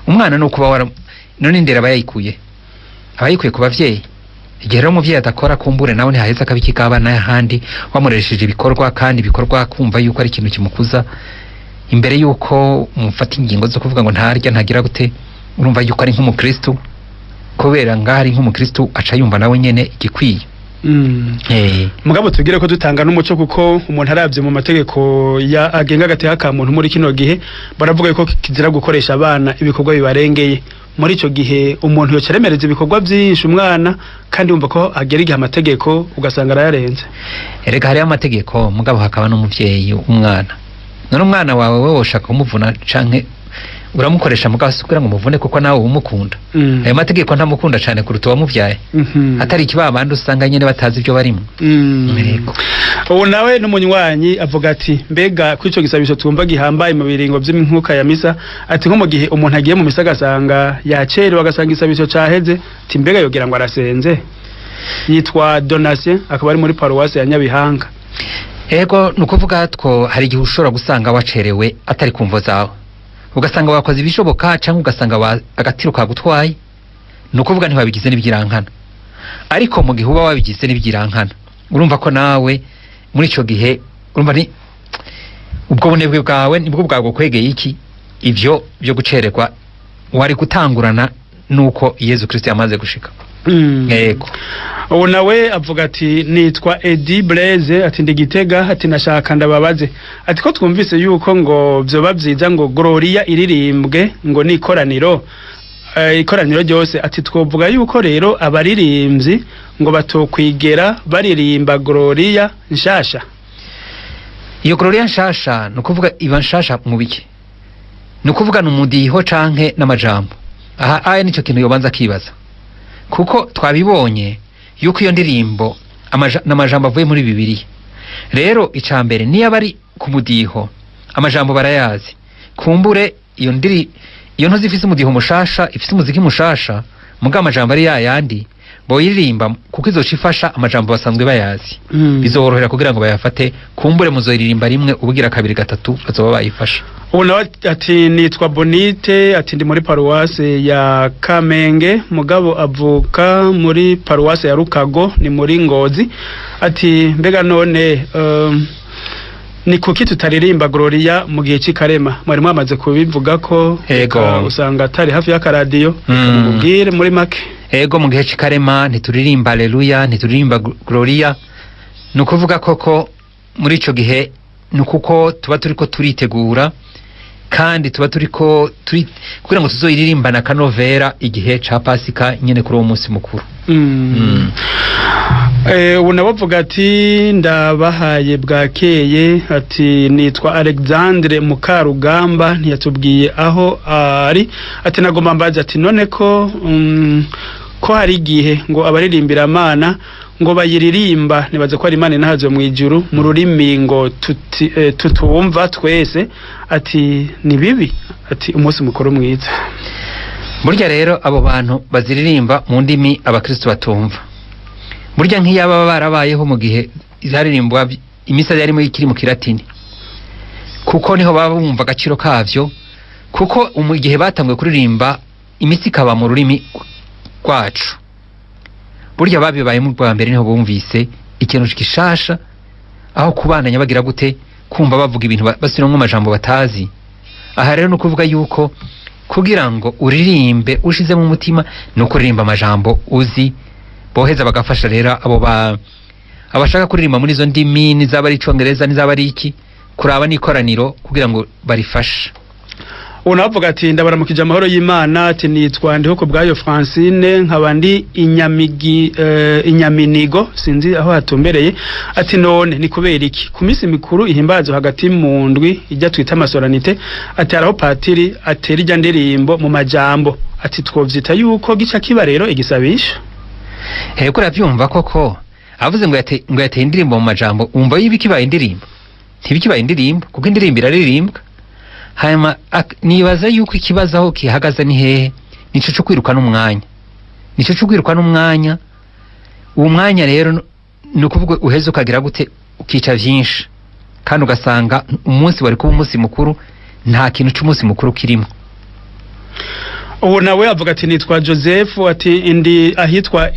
umwana no kuba none indera abayikuye ku bavyeyi. Igihe rero umuvyeyi adakora kumbure nawe ntihaheza akabikigaba n'ahandi wamuresheje ibikorwa, kandi ibikorwa kumva yuko ari ikintu kimukuza imbere yuko mufata ingingo zo kuvuga ngo ntarya ntagira gute. Urumva yuko ari nk'umukristo, kubera ngari nk'umukristo aca yumva nawe nyene igikwiye. Mugabo tubwire ko dutanga n'umuco kuko umuntu aravye mu mategeko ya agenga gateka ka muntu muri kino gihe baravuga yuko kizira gukoresha abana ibikorwa bibarengeye. Muri ico gihe umuntu yoceremereza ibikorwa byinshi umwana kandi umva ko agera igihe amategeko ugasanga arayarenze. Erega hari amategeko mugabo hakaba n'umuvyeyi umwana. None umwana wawe wewe ushaka kumuvuna canke uramukoresha mugabo kugira ngo umuvune kuko nawe umukunda. Ayo mategeko ntamukunda cyane kuruta wamuvyaye. Atari ikibabandi usanga nyene batazi ibyo barimo. Yego. Ubu nawe n'umunywanyi avuga ati mbega kwico gisabisho twumva gihambaye mu biringo by'impuka ya misa, ati nko mu gihe umuntu agiye mu misa gasanga yacerewe agasanga isabisho caheze, ati mbega yogira ngo arasenze. Yitwa Donatien akaba ari muri paruwase ya Nyabihanga. Ego nukuvuga two hari igihe ushobora gusanga wacerewe atari kumvo zawe, ugasanga wakoze ibishoboka cyangwa ugasanga agatiro kagutwaye, nukuvuga ntiwabigize n'ibyirankana. Ariko mu gihe uba wabigize n'ibyirankana urumva ko nawe muri ico gihe urumva ni ubwo bunebwe bwawe nibwo bwago kwegeye iki ivyo byo gucererwa wari gutangurana nuko Yesu Kristo yamaze gushika. Yego. Ubu nawe avuga ati nitwa Edi Blaise ati ndi Gitega ati nashaka ndababaze ati ko twumvise yuko ngo byoba byiza ngo Gloria iririmbwe ngo ni ikoraniro ryose, ati twovuga yuko rero abaririmbyi ngo batokwigera baririmba Gloria nshasha. Iyo Gloria nshasha nukuvuga iba nshasha mu biki, nukuvuga numudiho canke n'amajambo. Aha aya nico kintu yobanza kibaza, kuko twabibonye yuko iyo ndirimbo n'amajambo avuye muri Bibiliya. Rero icambere niyo bari ku mudiho amajambo barayazi, kumbure iyo ntuzi ifise umudiho mushasha, ifise umuziki mushasha, muga amajambo ari yayandi boyiririmba kuko izocifasha amajambo basanzwe bayazi. Bizorohera kugira ngo bayafate, kumbure muzoyiririmba rimwe ubugira kabiri gatatu bazoba bayifasha. Ubu ati nitwa Bonite ati ndi muri paruwase ya Kamenge, mugabo avuka muri paruwase ya Rukago ni muri Ngozi. Ati mbega none ni kuki tutaririmba Gloria mu gihe cy'ikarema? Mwari mwamaze kubivuga ko usanga atari hafi y'akaradiyo. Mubwire muri make. Ego mu gihe cy'ikarema ntituririmba Haleluya, ntituririmba Gloria. Nukuvuga koko muri ico gihe nukuko tuba turiko turitegura, kandi tuba turiko kugira ngo tuzoyiririmbana kanovera igihe ca Pasika nyene kuri uwo munsi mukuru. Ubu nabavuga ati ndabahaye bwakeye ati nitwa Alexandre Mukarugamba ntiyatubwiye aho ari, ati nagomba mbaza ati none ko ko hari igihe ngo abaririmbira Imana ngo bayiririmba nibaze ko ari Imana inahazo mu ijuru mu rurimi ngo tutumva twese ati ni bibi ati umunsi mukuru mwiza. Burya rero abo bantu baziririmba mu ndimi abakristo batumva, burya nk'iyaba barabayeho mu gihe zaririmbwa imisa yarimo ikiri mu kiratini, kuko niho baba bumva agaciro kavyo, kuko mu gihe batangwe kuririmba imisi ikaba mu rurimi rwacu, burya babibaye mu bwa mbere niho bumvise ikintu gishasha, aho kubandanya bagira gute kumva bavuga ibintu basubiramwo amajambo batazi. Aha rero no kuvuga yuko kugira ngo uririmbe ushize mu mutima no kuririmba amajambo uzi, boheza bagafasha rero abo abashaka kuririmba muri zo ndimi nizaba ari Icongereza nizaba ari iki, kuraba n'ikoraniro kugira ngo barifashe. Unavuga ati ndabaramukije amahoro y'Imana, ati nitwa Ndihoko bwayo Francine, nkaba ndi Inyaminigo sinzi aho hatumbereye, ati none ni kubera iki ku minsi mikuru ihimbazo hagati mu ndwi ijya twita amasoranite, ati araho Padiri atera ijya ndirimbo mu majambo, ati twovyita yuko gica kiba rero igisabisho. Heko uravyumva koko avuze ngo yateye indirimbo mu majambo, umva yibikibaye indirimbo ntibikibaye indirimbo, kuko indirimbo iraririmbwa. Hanyuma nibaza yuko ikibazo aho kihagaze ni hehe, nico cyo kwiruka n'umwanya, nico cyo kwiruka n'umwanya. Uwo mwanya rero nukuvuga uheze ukagira gute ukica vyinshi, kandi ugasanga umunsi wari kuba umunsi mukuru nta kintu cy'umunsi mukuru kirimo. Uwo nawe avuga ati nitwa Yozefu, ati indi ahitwa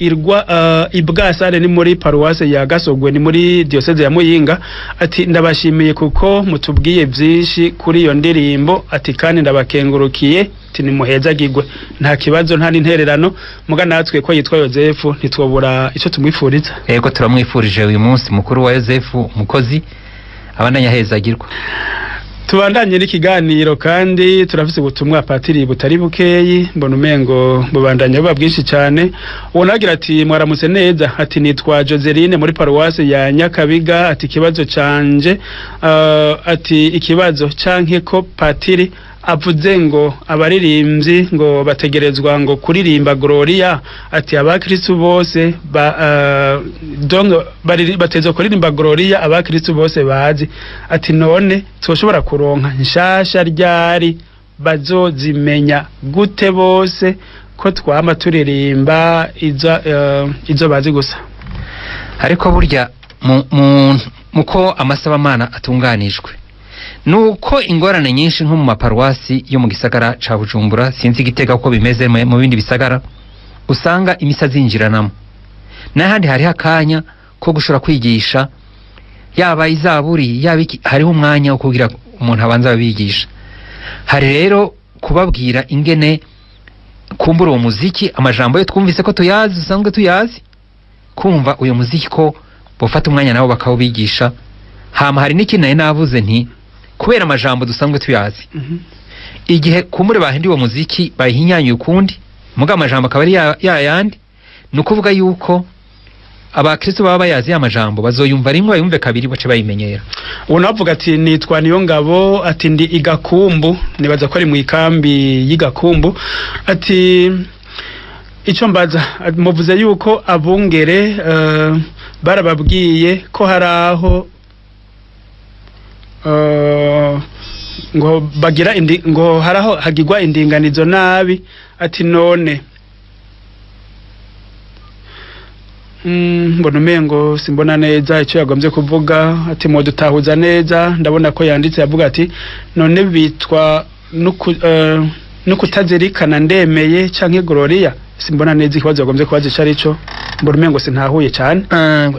Ibwasare ni muri paruwase ya Gasogwe ni muri diocese ya Muyinga, ati ndabashimiye kuko mutubwiye vyinshi kuri iyo ndirimbo, ati kandi ndabakengurukiye, ati nimuhezagirwe. Nta kibazo nta n'intererano, muga natwe ko yitwa Yozefu ntitwobura ico tumwifuriza. Yego turamwifurije uyu munsi mukuru wa Yozefu umukozi abandanya hezagirwa. Tubandanye n'ikiganiro kandi turafise ubutumwa Padiri butari bukeyi, mbona umengo bubandanye buba bwinshi cyane. Unagira ati mwaramutse neza, ati nitwa Joseline muri paruwase ya Nyakabiga, ati kibazo canje ati ikibazo canke ko Padiri avuze ngo abaririmbyi ngo bategerezwa ngo kuririmba Gloria, ati abakristo bose batezwe kuririmba Gloria abakristo bose bazi, ati none twoshobora kuronka nshasha ryari bazozimenya gute bose ko twama turirimba izo bazi gusa. Ariko burya muko amasabamana atunganijwe nuko ingorane nyinshi nko mu maparuwasi yo mu gisagara ca Bujumbura, sinzi Gitega uko bimeze mu bindi bisagara, usanga imisa zinjiranamo n'ahandi hari hakanya ko gushora kwigisha, yaba izaburi yaba hariho umwanya wo kugira umuntu abanza babigisha. Hari rero kubabwira ingene kumbura uwo muziki amajambo yo twumvise ko tuyazi, usanzwe tuyazi, kumva uyo muziki ko bofata umwanya nabo bakawubigisha. Hama hari n'ikindi navuze nti kubera amajambo dusanzwe tuyazi, igihe kumure bahindi uwo muziki bayihinyanyuye ukundi muga amajambo akaba ari yayandi, nukuvuga yuko abakristo baba bayazi amajambo bazoyumva rimwe bayumve kabiri bace bayimenyera. Unavuga ati nitwa niyo ngabo, ati ndi Igakumbu, nibaza ko ari mu ikambi y'Igakumbu, ati ico mbaza muvuze yuko abungere barababwiye ko haraho ngo bagira ngo haraho hagirwa indinganizo nabi, ati none mbona umengo simbona neza icyo yagombye kuvuga, ati mo dutahuza neza. Ndabona ko yanditse yavuga ati none bitwa no kutazirikana ndemeye canke Gloria, simbona neza ikibazo yagombye kubaza ico arico, mbona umengo sintahuye cyane.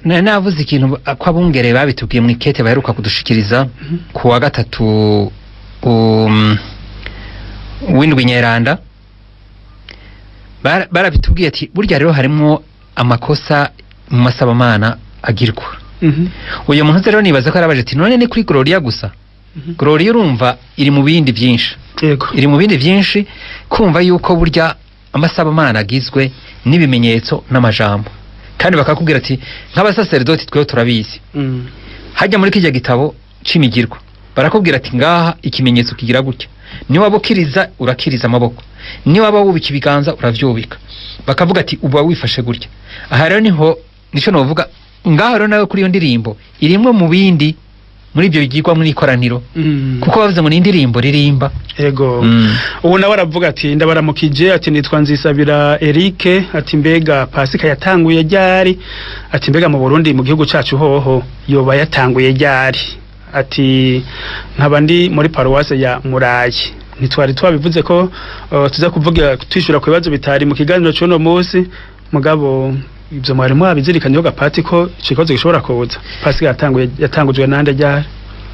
Navuze ikintu ko abungere babitubwiye mu ikete baheruka kudushikiriza ku wa gatatu w'indwi Mweranda, barabitubwiye ati burya rero harimo amakosa mu masabamana agirwa. Uyu muntu rero nibaza ko arabaje ati none ni kuri Gloria gusa? Gloria urumva iri mu bindi byinshi, iri mu bindi byinshi, kumva yuko burya amasabamana agizwe n'ibimenyetso n'amajambo, kandi bakakubwira ati nk'abasaserdoti twe turabizi. Hajya muri kijya gitabo c'imigirwa barakubwira ati ngaha ikimenyetso kigira gutya, ni wabukiriza urakiriza amaboko, ni waba wubika ibiganza uravyubika, bakavuga ati uba wifashe gutya. Aha rero nico novuga ngaho rero nawe kuri iyo ndirimbo irimwe mu bindi muri ibyo bigirwa muri ikoraniro, kuko bavuze ngo ni indirimbo ririmba. Ego. Ubu nawe aravuga ati ndabaramukije, ati nitwa Nzisabira Eric, ati mbega Pasika yatanguye ryari, ati mbega mu Burundi mu gihugu cacu hoho yoba yatanguye ryari, ati nkaba ndi muri paruwase ya Murayi. Nitwari twabivuze ko tuza kuvuga twishura ku bibazo bitari mu kiganiro cy'uno munsi, mugabo ibyo mwari mwabizirikanyeho gapati ko icikoze gishobora kuza. Pasika yatangujwe nande ryari?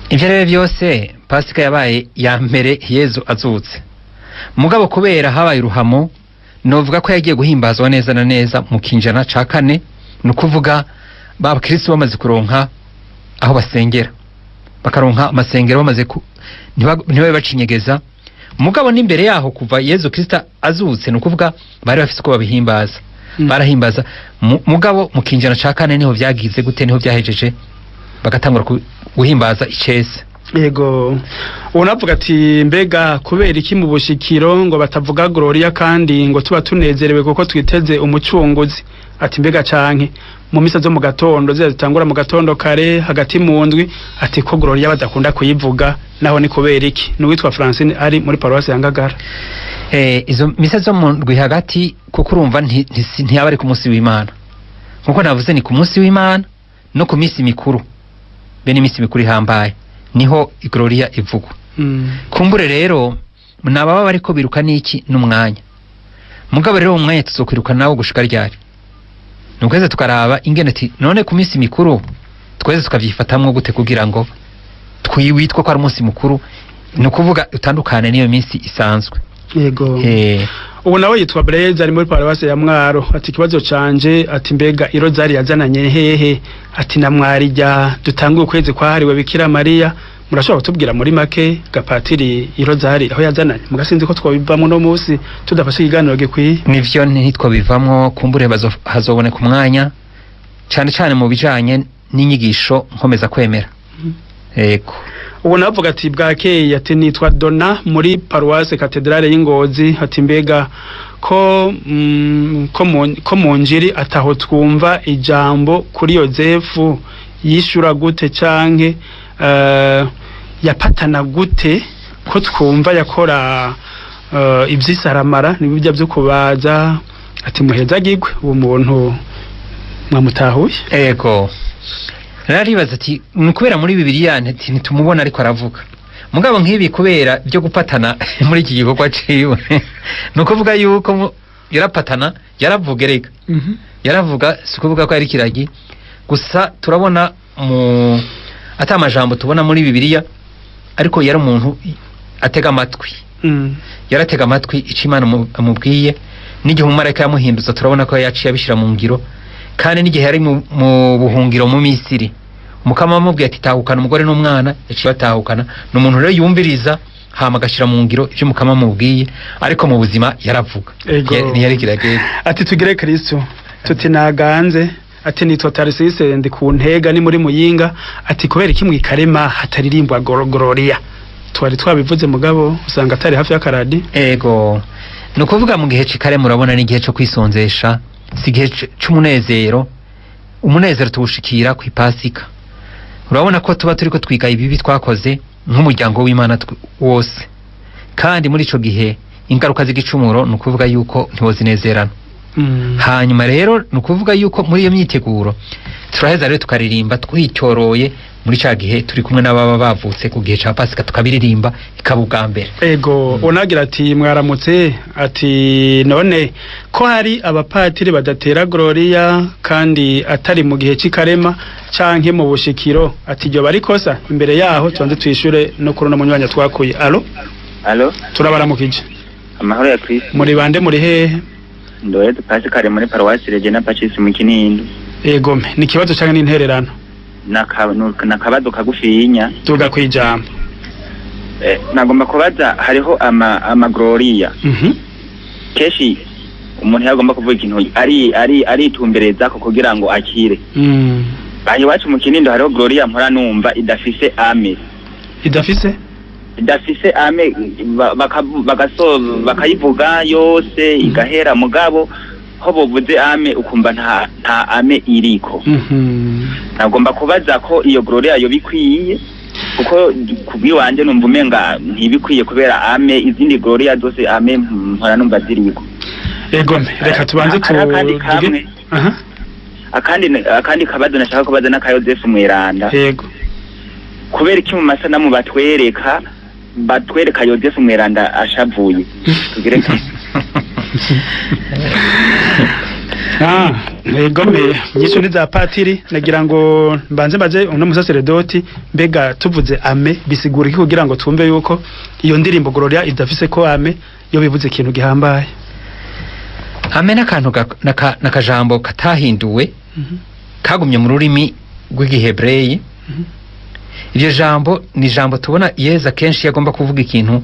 Ivyo rero byose Pasika yabaye ya mbere Yezu azutse, mugabo kubera habaye uruhamo novuga ko yagiye guhimbazwa neza na neza mu kinjana ca kane, nukuvuga Kristo bamaze kuronka aho basengera, bakaronka amasengero bamaze ntibabe bacinyegeza. Mugabo n'imbere yaho kuva Yezu Kristo azutse nukuvuga bari bafise ko babihimbaza, barahimbaza. Mugabo mu kinjana ca kane niho vyagize gute, niho vyahejeje bagatangura guhimbaza icese. Yego. Unavuga ati mbega kubera iki mu bushikiro ngo batavuga gloria kandi ngo tuba tunezerewe kuko twiteze umucunguzi? Ati mbega canke mu misa zo mu gatondo zitangura mu gatondo kare hagati mu ndwi, ati ko gloria badakunda kuyivuga naho ni kubera iki? N'uwitwa Francine ari muri paruwase ya Ngagara. Izo misa zo mu ndwi hagati kuko urumva ntiyaba ari ku munsi w'Imana, nkuko navuze ni ku munsi w'Imana no ku misi mikuru, bene imisi mikuru ihambaye niho igloria ivugwa. Kumbure rero nababa bariko biruka n'iki n'umwanya, mugabo rero umwanya tuzokwiruka nawo gushika ryari? Nukweze tukaraba ingene ati none ku misi mikuru tweze tukavyifatamwo gute kugira ngo twiwitwa ko ari umunsi mukuru, nukuvuga utandukane niyo minsi isanzwe. Yego. Ubu nawe yitwa Blaise ari muri paruwase ya Mwaro, ati kibazo canje, ati mbega irozari yazananye hehe? Ati na mwarijya dutanguye ukwezi kwahariwe Bikira Maria, murashobora kutubwira muri make gapatiri irozari aho yazananye? Mugasinzi ko twabivamo no munsi tudafashe ikiganiro gikwiye. Nivyo ntitwo bivamwo, kumbure hazoboneka umwanya cyane cyane mu bijanye n'inyigisho nkomeza kwemera. Yego. Ubu navuga ati bwakeye, ati nitwa Dona muri paruwase katedrale y'Ingozi, ati mbega ko mu njiri ataho twumva ijambo kuri Yozefu yishura gute canke yapatana gute, ko twumva yakora ibyisaramara n'ibijya byo kubaza, ati muhezagirwe uwo muntu mwamutahuye. Ego. Raribaza ati kubera muri Bibiliya ntitumubona ariko aravuga, mugabo nk'ibi kubera byo gupatana muri iki gikorwa ciwe nukuvuga yuko yarapatana yaravuga rega. Yaravuga sikuvuga ko ari kiragi gusa, turabona mu atamajambo tubona muri Bibiliya, ariko yari umuntu atega amatwi. Yaratega amatwi ico Imana amubwiye, n'igihe umumarayika yamuhinduza turabona ko yaciye abishira mu ngiro, kandi n'igihe yari mu buhungiro mu Misiri Mukama amubwiye ati tahukana umugore n'umwana, yaciye batahukana. N'umuntu rero yumviriza hama agashira mu ngiro ivyo Mukama amubwiye, ariko mu buzima yaravuga. Yari kirageze ati tugire Kristo, tuti naganze, ati nitwa Tarisise ndi ku Ntega ni muri Muyinga, ati kubera iki mwikarema hataririmbwa gloria? Twari twabivuze mugabo usanga atari hafi y'akaradi. Ego. Nukuvuga mu gihe cikare murabona n'igihe cyo kwisonzesha, sigihe c'umunezero. Umunezero tuwushikira ku Pasika. Urabona ko tuba turiko twiga ibibi twakoze nk'umuryango w'Imana wose, kandi muri ico gihe ingaruka z'igicumuro nukuvuga yuko ntiwozinezerana. Hanyuma rero nukuvuga yuko muri iyo myiteguro turaheza rero tukaririmba twicyoroye muri ca gihe turi kumwe n'ababa bavutse ku gihe ca Pasika, tukabiririmba ikaba ubwa mbere. Ego. Unagira ati mwaramutse, ati none ko hari abapatiri badatera gloria kandi atari mu gihe c'ikarema canke mu bushikiro, ati ryo bari kosa? Imbere yaho tubanze twishure no kurona munywanya twakuye. Allo turabaramukije. Amahoro ya Kristo. Muri bande muri hehe? Ndoye Pasika muri paruwasi Regina Baptiste mu Kinindo. Ego. Ni kibazo canke n'intererano? Nakabazo kagufinya tuga kwijambo. Nagomba kubaza, hariho ama gloria. Keshi umuntu yagomba kuvuga ikintu ari tumbereza ko kugira ngo akire. Bayi wacu mu Kinindo hariho gloria mpora numva idafise ame. Idafise? idafise ame bakayivuga yose igahera mugabo ho bovuze ame ukumva nta ame iriko. Nagomba kubaza ko iyo Gloria yo bikwiye kuko kubiwanje numva umenga ntibikwiye kubera ame izindi Gloria zose ame mpora numva ziriko. Ego reka tubanze tuvuge akandi kabazo nashaka kubaza na Yozefu Mweranda. Yego. Kubera iki mu masanamu batwereka Yozefu Mweranda ashavuye tugire ego nyisho ni za Padiri nagira ngo mbanze maze uno musaseredoti mbega tuvuze ame bisigura iki kugira ngo twumve yuko iyo ndirimbo Gloria idafise ko ame yo bivuze ikintu gihambaye. Ame n'akantu nakajambo katahinduwe kagumye mu rurimi rw'Igihebreyi. Iryo jambo ni jambo tubona Yesu kenshi yagomba kuvuga ikintu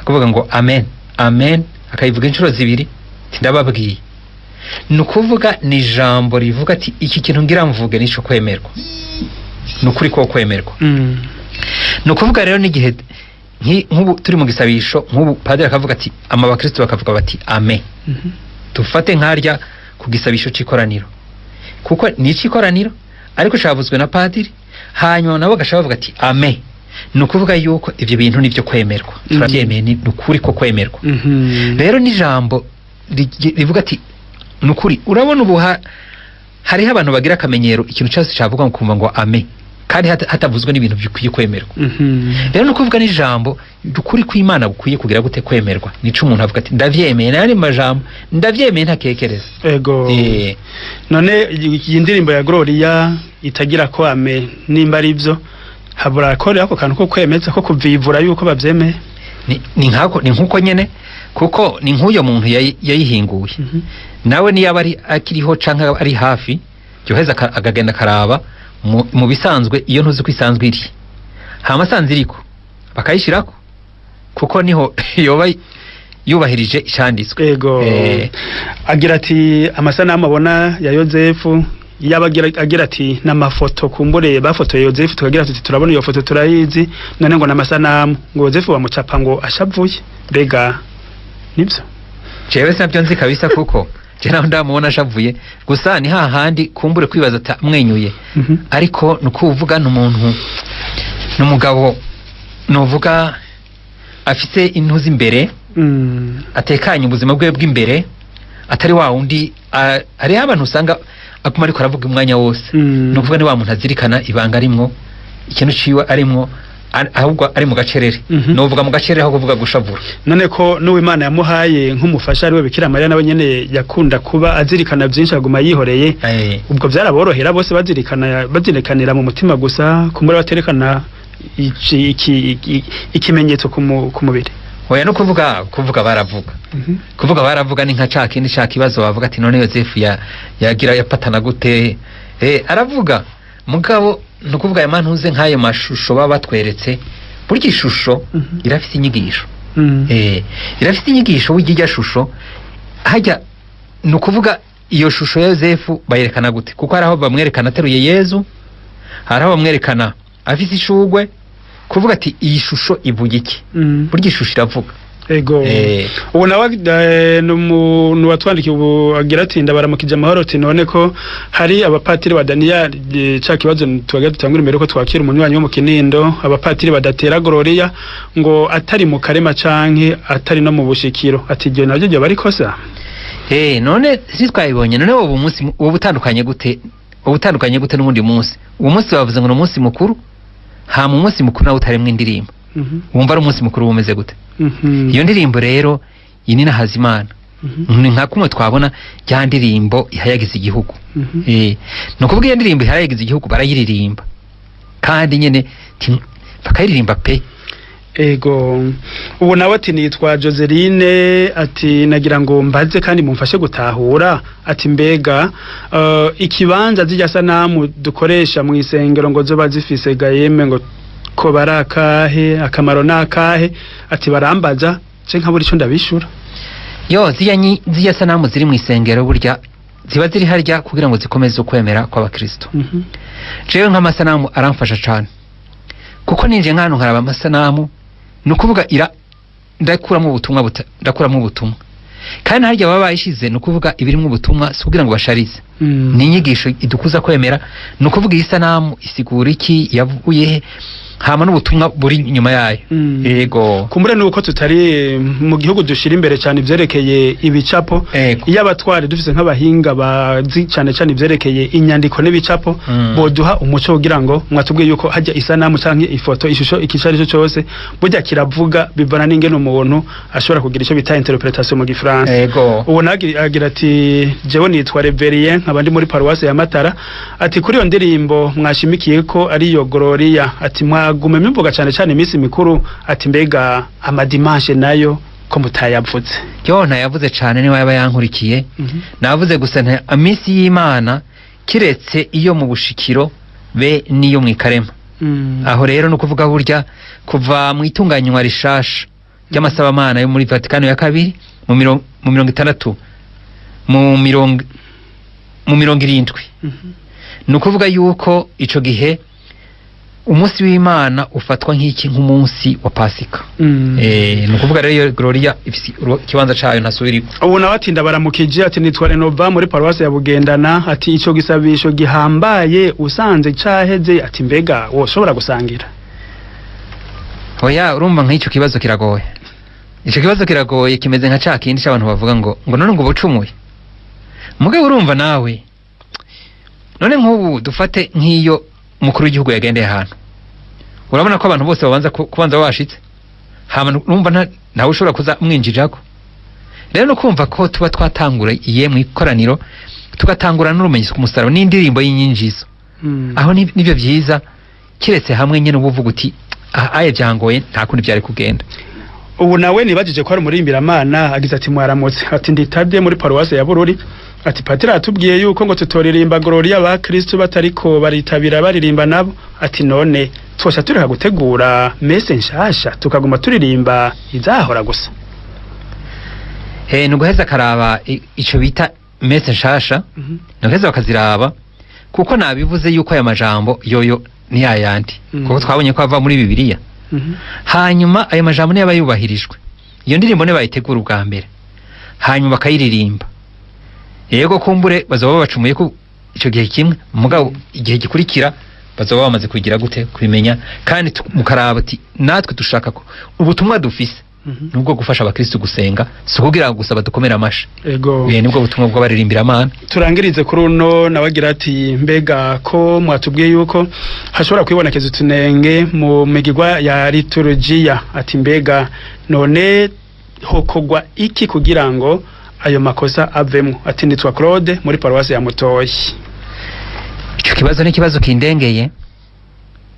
akavuga ngo amen amen akayivuga inshuro zibiri ndababwiye. Nukuvuga ni jambo rivuga ati iki kintu ngira mvuge nico kwemerwa. Nukuri ko kwemerwa. Nukuvuga rero n'igihe nk'ubu turi mu gisabisho nk'ubu Padiri akavuga ati abakristo bakavuga bati amen. Tufate nkarya ku gisabisho c'ikoraniro kuko ni c'ikoraniro ariko cyavuzwe na Padiri hanyuma nabo gashavuga ati amen. Nukuvuga yuko ivyo bintu nivyo kwemerwa. Turabyemeye ni nukuri ko kwemerwa. Rero ni jambo rivuga ati nukuri urabona ubu hariho abantu bagira akamenyero ikintu cyose cyavuga ngo kumva ngo amen kandi hatavuzwe n'ibintu bikwiye kwemerwa. Rero nukuvuga ni jambo dukuri kw'Imana gukwiye kugira gute kwemerwa. Nico umuntu avuga ati ndavyemeye nari majambo ndavyemeye ntakekereza. Ego. None iyi ndirimbo ya Gloria itagira ko amen nimba ari byo habura ko ako kantu ko kwemeza ko kuvivura yuko bavyemeye. Ni nkuko nyene kuko ni nkuyo muntu yayihinguye. Nawe ni yaba ari akiriho canke ari hafi yoheza akagenda karaba mu bisanzwe iyo ntuzi ko isanzwe iri hama sanzwe iriko bakayishirako kuko niho yoba yubahirije icanditswe. Ego. Agira ati amasanamu abona ya Yozefu agira ati n'amafoto kumbure bafotoye Yozefu tukagira ati turabona iyo foto turayizi none ngo n'amasanamu ngo Yozefu bamucapa ngo ashavuye bega nibyo. Jewe sinabyo nzi kabisa kuko je naho ndamubona ashavuye gusa ni hahandi kumbure kwibaza ata mwenyuye. Ariko nukuvuga n'umuntu n'umugabo novuga afite intuzi imbere atekanye ubuzima bwe bw'imbere atari wa undi ari abantu usanga akuma ariko aravuga umwanya wose. Nukuvuga ni wa muntu azirikana ibanga arimwo ikintu ciwe arimwo ahubwo ari mu gacerere. Novuga mu gacerere aho kuvuga gushavura. None ko n'Uwimana yamuhaye nk'umufasha ari we Bikira Mariya nawe nyene yakunda kuba azirikana byinshi aguma yihoreye. Ubwo byaraborohera bose bazirikanira mu mutima gusa kumure baterekana ikimenyetso ku mubiri. Oya no kuvuga baravuga. Kuvuga baravuga ni nka cakindi kibazo bavuga ati none Yozefu yagira yapatana gute. Aravuga mugabo nukuvuga yamantu uze nkayo mashusho baba batweretse burya ishusho irafite inyigisho. Irafite inyigisho w'ijya shusho hajya nukuvuga iyo shusho ya Yozefu bayerekana gute kuko haraho bamwerekana ateruye Yezu haraho bamwerekana afite ishugwe kuvuga ati iyi shusho ivuga iki. Burya ishusho iravuga. Ego. Ubu nawe n'umuntu watwandikiye ubu agira ati ndabaramukije amahoro ati none ko hari abapatiri ba Daniel ca kibazo tubaga dutangura imbere ko twakira umunywanyi wo mu Kinindo abapatiri badatera Gloria ngo atari mu karema canke atari no mu bushikiro ati je navyo byo bari kosa. None si twayibonye none ubu munsi ubutandukanye gute n'undi munsi. Uwo munsi bavuze ngo no munsi mukuru ha mu munsi mukuru nawe utaremwe indirimbo. Wumva ari umunsi mukuru umeze gute. Iyo ndirimbo rero yinina hazimana. Ni nka kumwe twabona ya ndirimbo ihayagiza igihugu. No kuvuga iyo ndirimbo ihayagiza igihugu barayiririmba kandi nyene bakayiririmba pe. Ego. Ubu nawe ati nitwa Joseline ati nagira ngo mbaze kandi mumfashe gutahura ati mbega ikibanza zijya sanamu dukoresha mu isengero ngo zoba zifise gayeme ngo ko barakahe akamaro nakahe ati barambaza ce nkaburi cyo ndabishura. Yo ziya sanamu ziri mu isengero burya ziba ziri harya kugira ngo zikomeze ukwemera kw'abakristo. Jewe nk'amasanamu aramfasha cyane kuko ninje nkano nkaraba amasanamu nukuvuga ndakuramo ubutumwa kandi harya baba bayishize nukuvuga ibirimo ubutumwa si kugira ngo basharize ni inyigisho idukuza kwemera nukuvuga iyi sanamu isigura iki yavuye hama n'ubutumwa buri nyuma yayo yego kumbure nuko tutari mu gihugu dushira imbere cyane ivyerekeye ibicapo iyo abatwari dufise nk'abahinga bazi cyane cyane ivyerekeye inyandiko n'ibicapo boduha umuco kugira ngo mwatubwiye yuko hajya isanamu canke ifoto ishusho ikisharizo cyose burya kiravuga bivana n'ingene umuntu ashobora kugira ico bita interpretation mu gifaransa yego ubu agira ati jewe nitwa Reverien nkabandi muri paroisse ya Matara ati kuri iyo ndirimbo mwashimikiye ko ari yo Gloria ati gume mimvuga cyane cyane iminsi mikuru ati mbega amadimanche nayo ko mutayavuze yo ntayavuze cyane niwe yaba yankurikiye navuze gusa nta amisi y'Imana kiretse iyo mu bushikiro be niyo mwikarema aho rero no kuvuga burya kuva mu itunganywa rishasha ry'amasabamana yo muri Vatican ya kabiri mu 60 mu 70 no kuvuga yuko ico gihe umunsi w'Imana ufatwa nk'umunsi wa Pasika nukuvuga rero Gloria kibanza cayo ntasubiri ubu nabatinda baramukije ati nitwa Renova muri paroisse ya Bugendana ati ico gisabisho gihambaye usanze caheze ati mbega woshobora gusangira oya urumva nk'icyo kibazo kiragoye ico kibazo kiragoye kimeze nka cakindi cy'abantu bavuga ngo none ngo bucumuye mugabo urumva nawe none nk'ubu dufate nk'iyo umukuru w'igihugu yagendeye ahantu urabona ko abantu bose babanza kubanza bashitse hama urumva ntawe ushobora kuza mwinjirako rero no kumva ko tuba twatangura iye mu ikoraniro tugatangura n'urumenyi ku musaraba n'indirimbo y'inyinjizo aho nibyo byiza kiretse hamwe nyene ubuvuga uti aye byangoye nta kundi byari kugenda ubu nawe nibajije ko ari umurimbiramana agize ati mwaramutse ati nditade muri paroisse ya Bururi ati Padiri atubwiye yuko ngo tutoririmba Gloria ba Kristo batariko baritabira baririmba nabo ati none twosha tureka gutegura messe nshasha tukaguma turirimba izahora gusa nuguheza karaba ico bita messe nshasha nuguheza bakaziraba kuko nabivuze yuko aya majambo yoyo ni yayandi kuko twabonye ko ava muri Bibiliya hanyuma ayo majambo ne yabayubahirijwe iyo ndirimbo ne bayitegura ubwa mbere hanyuma bakayiririmba yego kumbure bazoba bacumuye ko ico gihe kimwe mugabo igihe gikurikira bazoba bamaze kugira gute kubimenya kandi mukaraba ati natwe dushaka ko ubutumwa dufise nubwo gufasha abakristo gusenga so kugira gusa badukomera amashi yego nibwo butumwa bwo baririmbira Imana turangirize kuri uno nabagira ati mbega ko mwatubwiye yuko hashobora kwibonekeza utunenge mu migirwa ya liturgia ati mbega none hokogwa iki kugira ngo ayo makosa avemo ati nitwa Claude muri paroisse ya Mutoyi ico kibazo ni kibazo kindengeye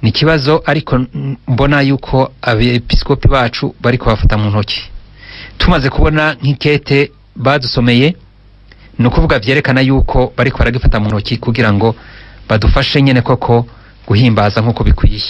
ni kibazo ariko mbona yuko abepiskopi bacu bari kubafata mu ntoki tumaze kubona nk'ikete badusomeye no kuvuga vyerekana yuko bari baragifata mu ntoki kugira ngo badufashe nyene koko guhimbaza nkuko bikwiye